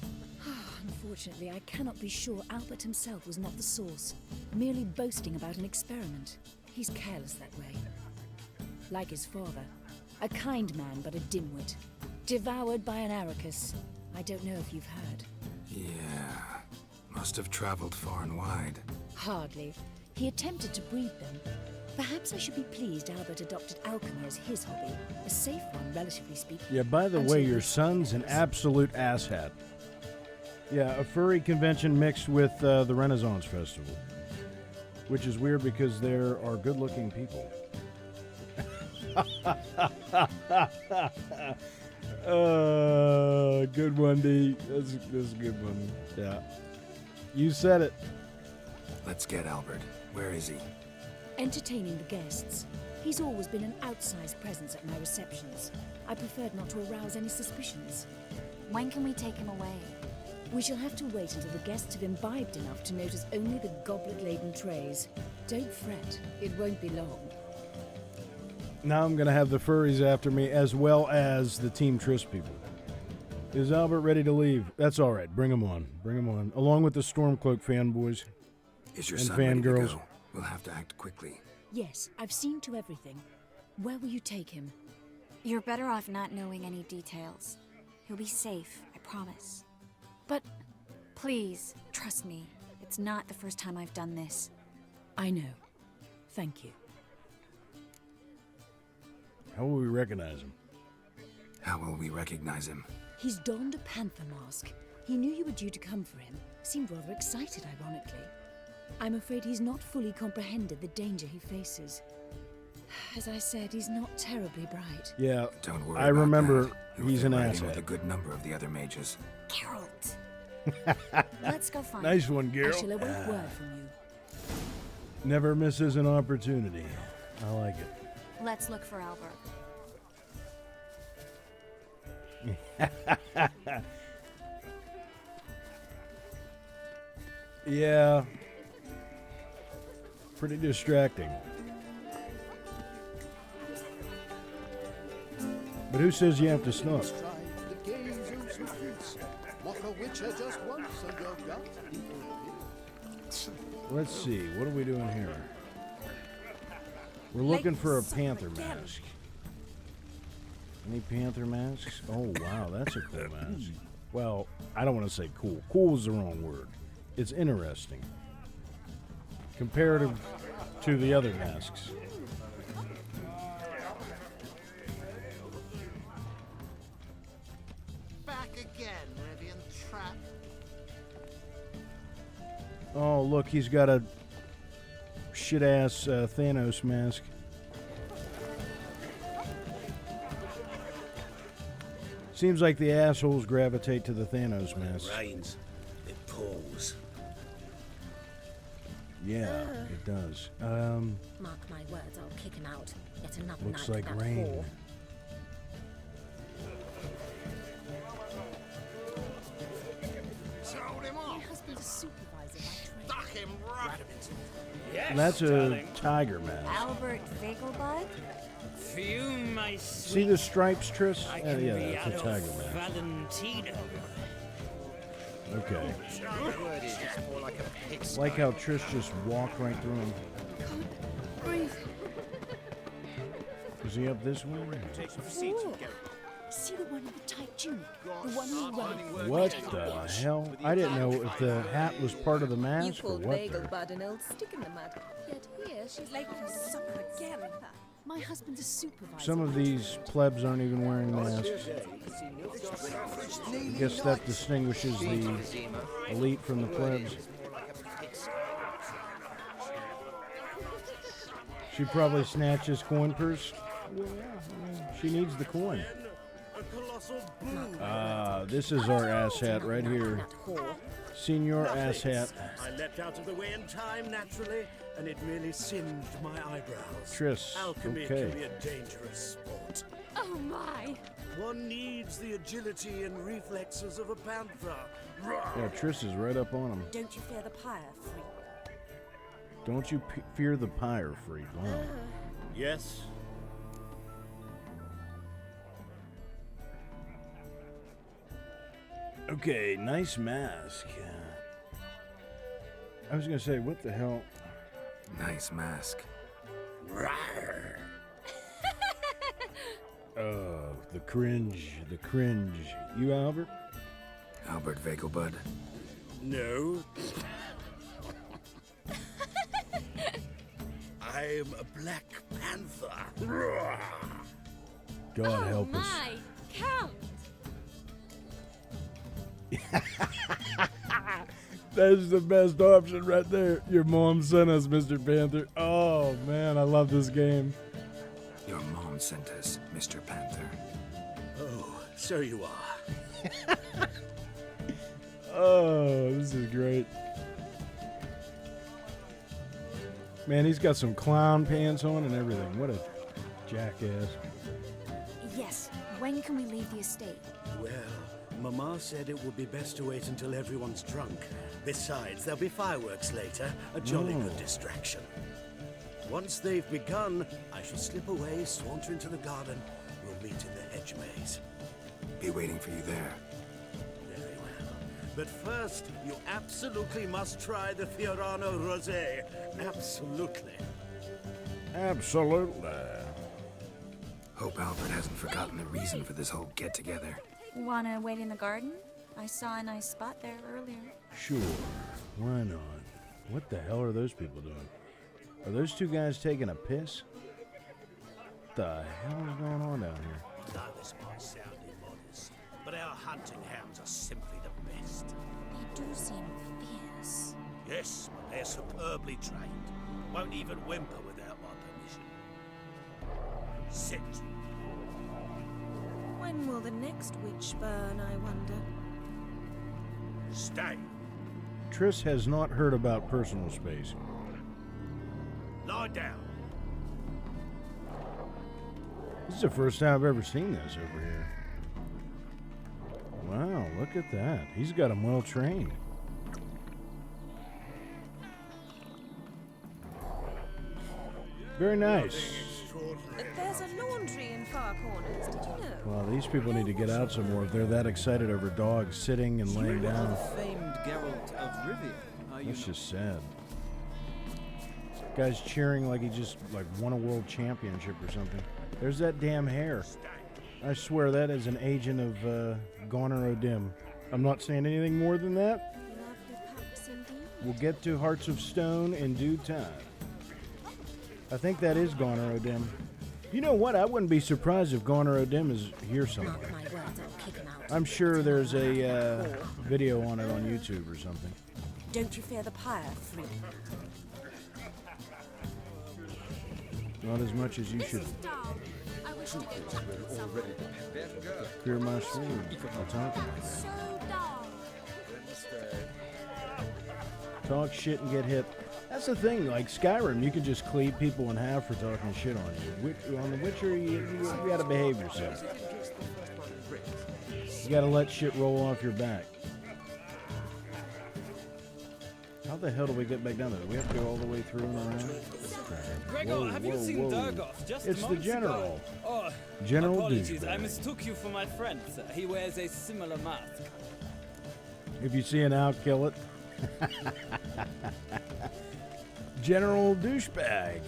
Unfortunately, I cannot be sure Albert himself was not the source, merely boasting about an experiment. He's careless that way. Like his father, a kind man but a dimwit, devoured by an Arrakis. I don't know if you've heard. Yeah, must have traveled far and wide. Hardly. He attempted to breed them. Perhaps I should be pleased Albert adopted alchemy as his hobby. A safe one, relatively speaking. Yeah, by the way, your son's an absolute asshat. Yeah, a furry convention mixed with the Renaissance Festival. Which is weird because there are good-looking people. Good one, D. That's a good one. Yeah. You said it. Let's get Albert. Where is he? Entertaining the guests. He's always been an outsized presence at my receptions. I preferred not to arouse any suspicions. When can we take him away? We shall have to wait until the guests have imbibed enough to notice only the goblet-laden trays. Don't fret, it won't be long. Now I'm going to have the furries after me, as well as the Team Triss people. Is Albert ready to leave? That's all right. Bring him on. Bring him on. Along with the Stormcloak fanboys Is your and son ready to fangirls. go? We'll have to act quickly. Yes, I've seen to everything. Where will you take him? You're better off not knowing any details. He'll be safe, I promise. But please, trust me. It's not the first time I've done this. I know. Thank you. How will we recognize him? How will we recognize him? He's donned a panther mask. He knew you were due to come for him. Seemed rather excited, ironically. I'm afraid he's not fully comprehended the danger he faces. As I said, he's not terribly bright. Yeah, Don't worry I about remember that. he's an riding with asshole. a good number of the other mages. Geralt! Let's go find Nice him. one, I Geralt. shall await word from you. Never misses an opportunity. I like it. Let's look for Albert. Yeah. Pretty distracting. But who says you have to snuff? Let's see. What are we doing here? We're looking for a panther mask. Any panther masks? Oh, wow. That's a cool mask. Well, I don't want to say cool. Cool is the wrong word. It's interesting. Comparative to the other masks. Back again, Rivian Trap. Oh, look, he's got a shit-ass Thanos mask. Seems like the assholes gravitate to the Thanos mask. It rains. It pours. Yeah, it does. Mark my words, I'll kick him out. Yet another Looks night like for that rain. whore. Told him My off. husband's a supervisor by trade. Stuck him right. Yes, And that's darling. a tiger mask. Albert Vegelbud? Fume, my See the stripes, Triss? I Oh, can yeah, be that's a out tiger of mask. Valentino. Okay. The word is it's more like a pigsty. Like how Triss just walked right through him. Breathe. Is he up this way? Whoa. See the one in the tight tunic? The one who ran. What the hell? I didn't know if the hat was part of the You mask or called what. Bagel there. Bud an old stick in the mud. Yet here she's like a supper again. My husband's a supervisor. Some of these plebs aren't even wearing masks. I guess that distinguishes the elite from the plebs. She probably snatched his coin purse. She needs the coin. This is our asshat right here. Senior asshat. I leapt out of the way in time, naturally, and it merely singed my eyebrows. Triss, Alchemy okay. can be a dangerous sport. Oh my! One needs the agility and reflexes of a panther. Yeah, Triss is right up on him. Don't you fear the pyre, freak? Don't you fear the pyre, freak. Wow. Yes. Okay, nice mask. I was gonna say, what the hell? Nice mask. Oh, the cringe, the cringe. You, Albert? Albert Vegelbud. No. I I'm a Black Panther. God help us. My Count! That's the best option right there. Your mom sent us, Mr. Panther. Oh, man, I love this game. Your mom sent us, Mr. Panther. Oh, so you are. Oh, this is great. Man, he's got some clown pants on and everything. What a jackass. Yes, when can we leave the estate? Well, Mama said it would be best to wait until everyone's drunk. Besides, there'll be fireworks later, a jolly good distraction. Once they've begun, I shall slip away, saunter into the garden. We'll meet in the hedge maze. Be waiting for you there. Very well. But first, you absolutely must try the Fiorano Rosé. Absolutely. Absolutely. Hope Albert hasn't forgotten the reason for this whole get-together. Wanna wait in the garden? I saw a nice spot there earlier. Sure. Why not? What the hell are those people doing? Are those two guys taking a piss? What the hell is going on down here? Now this might sound immodest, but our hunting hounds are simply the best. They do seem fierce. Yes, but they're superbly trained. Won't even whimper without my permission. Sit. When will the next witch burn, I wonder? Stay. Triss has not heard about personal space. Lie down. This is the first time I've ever seen this over here. Wow, look at that. He's got him well trained. Very nice. There's a laundry in far corners, did you know? Well, these people need to get out some more if they're that excited over dogs sitting and laying down. Famed Geralt of Rivia. That's just sad. Guy's cheering like he just won a world championship or something. There's that damn hair. I swear that is an agent of Goner O'Dim. I'm not saying anything more than that. We'll get to Hearts of Stone in due time. I think that is Goner O'Dim. You know what? I wouldn't be surprised if Goner O'Dim is here somewhere. I'm sure there's a video on it on YouTube or something. Don't you fear the pyre, Free? Not as much as you should. I wish to go chat with someone. Fear my sword. I'll talk about that. So dull. Talk shit and get hit. That's the thing, like Skyrim, you can just cleave people in half for talking shit on you. On The Witcher, you gotta behave yourself. You gotta let shit roll off your back. How the hell do we get back down there? Do we have to go all the way through and around? Gregor, have you seen Durgoff? Just It's the moments general. ago. Oh, General apologies, Douchebag. I mistook you for my friend. He wears a similar mask. If you see an owl, kill it. General Douchebag.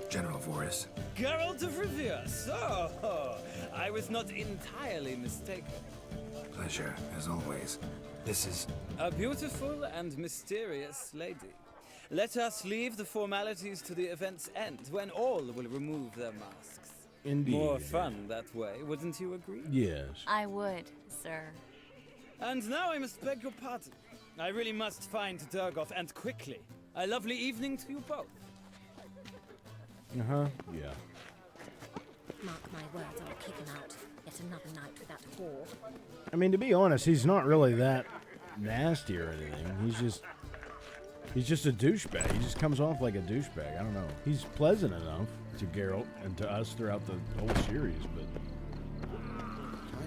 General Voris. Geralt of Rivia. So, I was not entirely mistaken. Pleasure, as always. This is... A beautiful and mysterious lady. Let us leave the formalities to the event's end, when all will remove their masks. Indeed. More fun that way, wouldn't you agree? Yes. I would, sir. And now I must beg your pardon. I really must find Durgoff, and quickly. A lovely evening to you both. Uh-huh, yeah. Mark my words, I'll kick him out. Yet another night with that whore. I mean, to be honest, he's not really that nasty or anything. He's just a douchebag. He just comes off like a douchebag. I don't know. He's pleasant enough to Geralt and to us throughout the whole series, but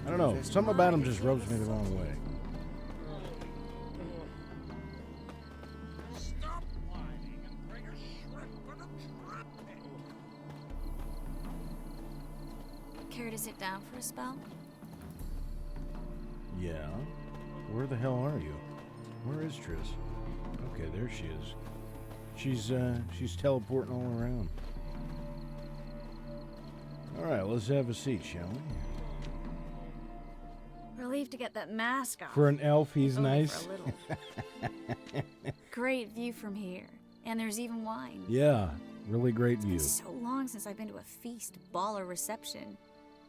I don't know. Something about him just rubs me the wrong way. Care to sit down for a spell? Yeah. Where the hell are you? Where is Triss? Okay, there she is. She's teleporting all around. All right, let's have a seat, shall we? Relieved to get that mask off. For an elf, he's Only nice. for a little. Great view from here. And there's even wine. Yeah, really great view. It's so long since I've been to a feast, ball, or reception.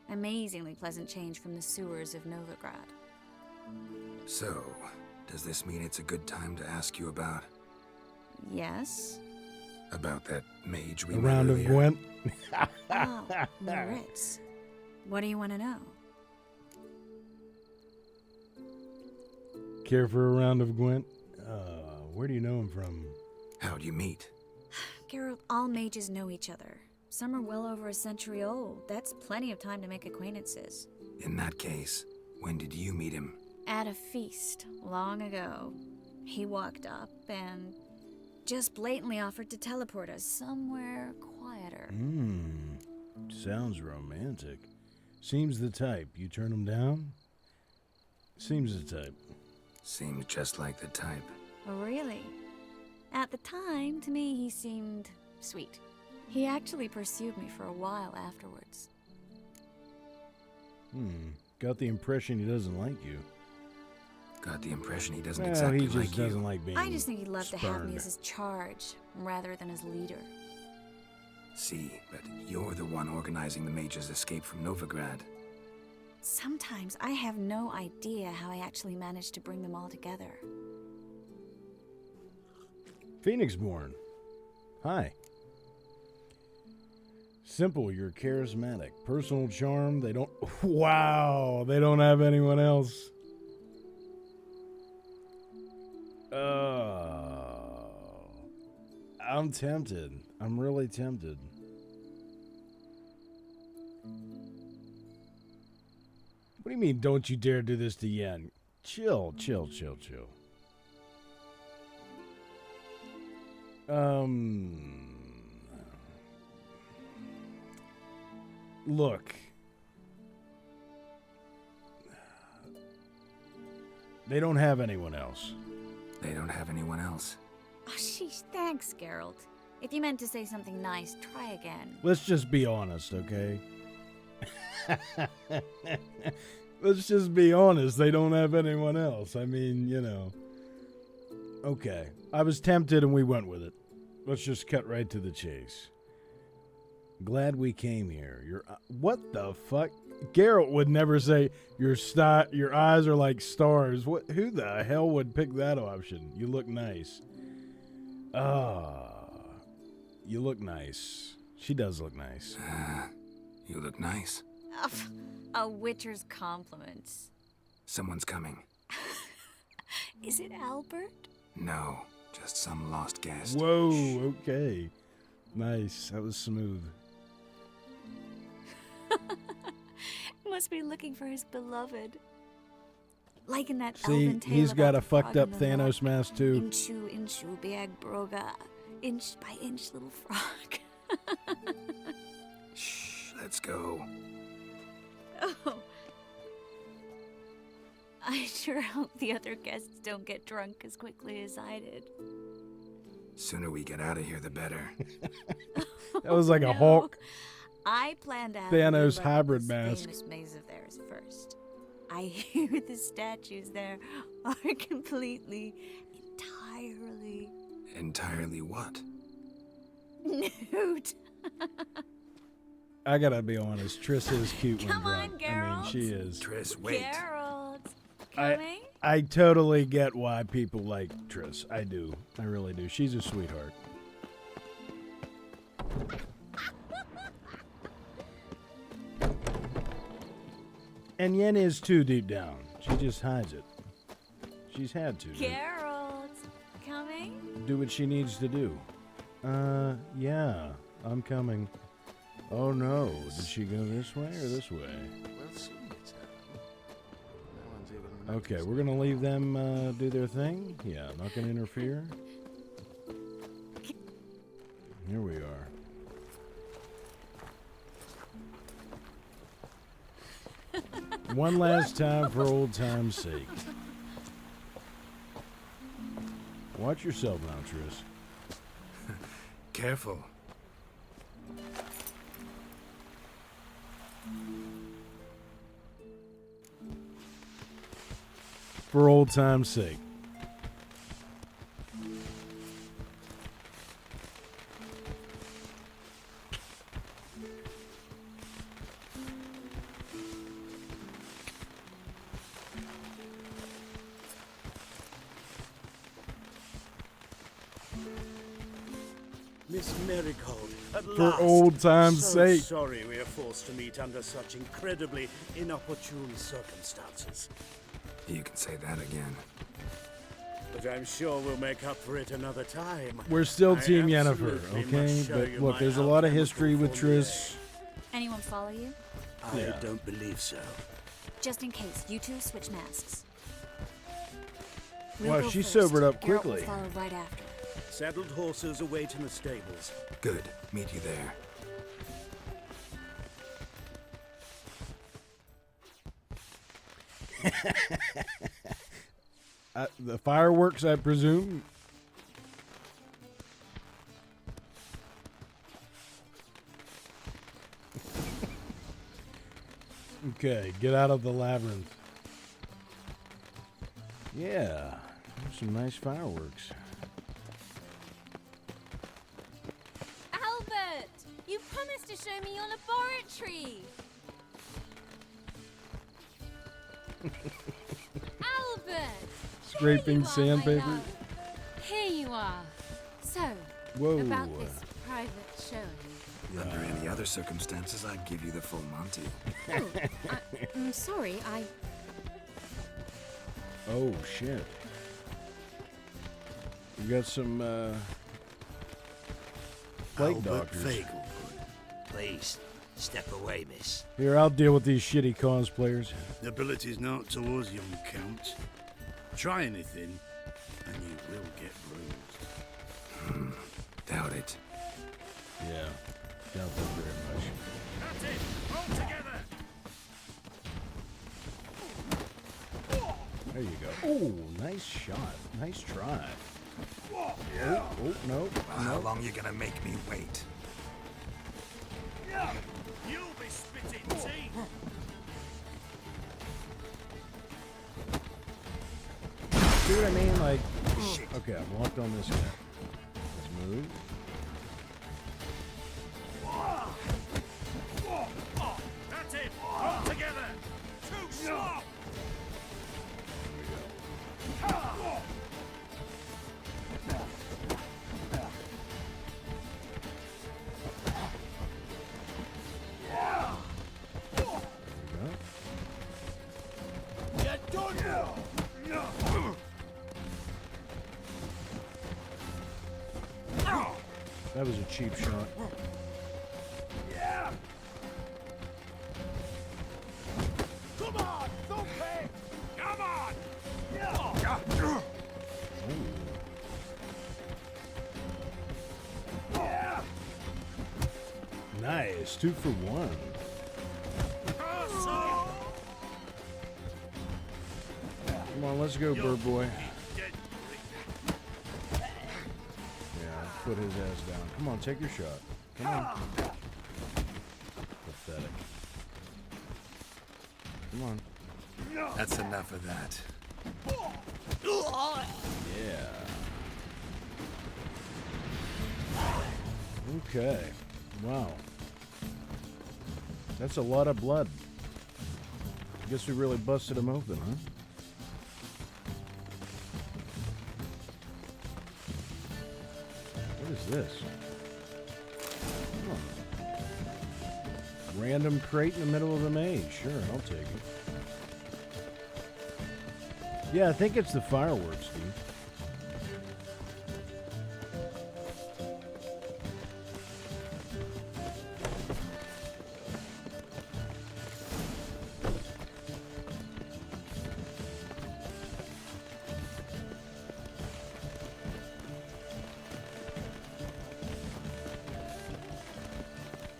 Amazingly pleasant change from the sewers of Novigrad. So, does this mean it's a good time to ask you about... Yes? About that mage we A met round of earlier? Gwent. Oh, Moritz. What do you want to know? Care for a round of Gwent? Where do you know him from? How'd you meet? Geralt, all mages know each other. Some are well over a century old. That's plenty of time to make acquaintances. In that case, when did you meet him? At a feast, long ago. He walked up and just blatantly offered to teleport us somewhere quieter. Sounds romantic. Seems the type. You turn him down? Seems the type. Seems just like the type. Oh, really? At the time, to me, he seemed sweet. He actually pursued me for a while afterwards. Got the impression he doesn't like you. Got the impression he doesn't Well, exactly he just like you. doesn't like being I just think he'd love to have me spurned. as his charge, rather than his leader. See, but you're the one organizing the mage's escape from Novigrad. Sometimes I have no idea how I actually managed to bring them all together. Phoenixborn. Hi. Simple, you're charismatic. Personal charm, they don't... Wow, they don't have anyone else. I'm tempted. I'm really tempted. What do you mean, don't you dare do this to Yen? Chill, chill, chill, chill. Look. They don't have anyone else. They don't have anyone else. Oh, sheesh, thanks, Geralt. If you meant to say something nice, try again. Let's just be honest, okay? Let's just be honest. They don't have anyone else. I mean, you know. Okay. I was tempted and we went with it. Let's just cut right to the chase. Glad we came here. What the fuck? Geralt would never say your eyes are like stars. What? Who the hell would pick that option? You look nice. You look nice. She does look nice. You look nice. A witcher's compliments. Someone's coming. Is it Albert? No, just some lost guest. Whoa, okay. Nice. That was smooth. Must be looking for his beloved. Like in that See, elven tale he's got about a the frog fucked up and the Thanos lark. mask too. Inchu, inchu, biag broga. Inch by inch, little frog. Shh, let's go. Oh. I sure hope the other guests don't get drunk as quickly as I did. Sooner we get out of here, the better. That was like No. a Hulk. I plan to have Thanos you look at hybrid this mask. famous maze of theirs first. I hear the statues there are completely, entirely Entirely what? nude. I gotta be honest, Triss is cute when Come on, drunk. I mean, she is. Triss, wait. Geralt, coming? I totally get why people like Triss. I do. I really do. She's a sweetheart. And Yen is too deep down. She just hides it. She's had to. Geralt, coming? Do what she needs to do. Yeah. I'm coming. Oh no. Did she go this way or this way? We'll soon return. No one's even Okay, we're gonna leave them do their thing. Yeah, not gonna interfere. Here we are. One last time for old time's sake. Watch yourself now, Triss. Careful. For old time's sake. Miss Marigold, at For last. old time's So sake. sorry we are forced to meet under such incredibly inopportune circumstances. You can say that again. But I'm sure we'll make up for it another time. We're still I Team Yennefer, absolutely okay? must show But you look, my there's a lot of alchemical history with formulae. Triss. Anyone follow you? I don't believe so. Just in case, you two switch masks. Wow, go she first. sobered up Geralt will quickly. follow right after. Saddled horses await in the stables. Good. Meet you there. The fireworks, I presume. Okay, get out of the labyrinth. Yeah, there's some nice fireworks. Albert! You promised to show me your laboratory! Albert! Scraping There you are, my sandpaper. love. Here you are. So, Whoa. about this private showing. Under any other circumstances, I'd give you the full Monty. I'm sorry, Oh, shit. You got some, plague Albert doctors. Fagel. Please, step away, miss. Here, I'll deal with these shitty cosplayers. Nobility's not towards young Count. Try anything, and you will get bruised. Doubt it. Yeah, doubt that very much. That's it! All together! There you go. Oh, nice shot. Nice try. Oh, no. How long you gonna make me wait? You'll be spitting teeth! See what I mean? Like, okay, I'm locked on this guy. Let's move. That's it! All together! Too slow! That was a cheap shot. Come on! Don't pay! Come on! Nice. 2 for 1. Come on, let's go, bird boy. Yeah, put his ass down. Come on, take your shot. Come on. Pathetic. Come on. That's enough of that. Yeah. Okay. Wow. That's a lot of blood. Guess we really busted him open, huh? What is this? Huh. Random crate in the middle of the maze. Sure, I'll take it. Yeah, I think it's the fireworks, Steve.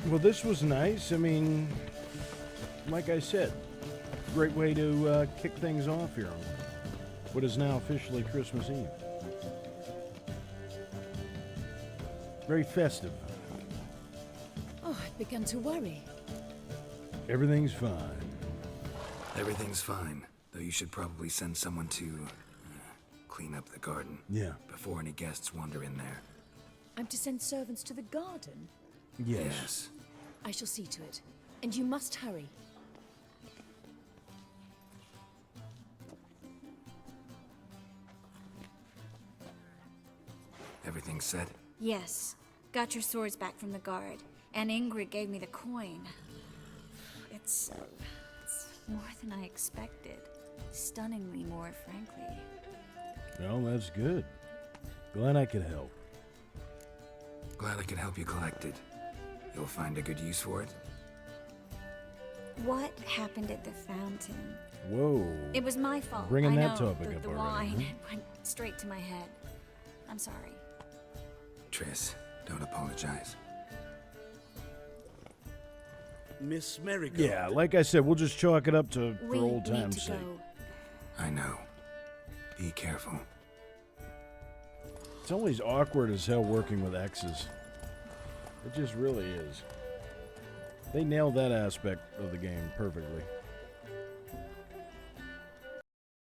Well, this was nice. I mean, like I said, great way to kick things off here on what is now officially Christmas Eve. Very festive. Oh, I've begun to worry. Everything's fine. Everything's fine, though you should probably send someone to clean up the garden. Yeah. Before any guests wander in there. I'm to send servants to the garden? Yes. I shall see to it. And you must hurry. Everything set? Yes. Got your swords back from the guard, and Ingrid gave me the coin. It's more than I expected. Stunningly more, frankly. Well, that's good. Glad I could help. Glad I could help you collect it. You'll find a good use for it? What happened at the fountain? Whoa. It was my fault. Bringing I that know. topic up The already, wine huh? went straight to my head. I'm sorry. Triss, don't apologize. Miss Marigold. Yeah, like I said, we'll just chalk it up to for We old need time's to sake. go. I know. Be careful. It's always awkward as hell working with exes. It just really is. They nailed that aspect of the game perfectly.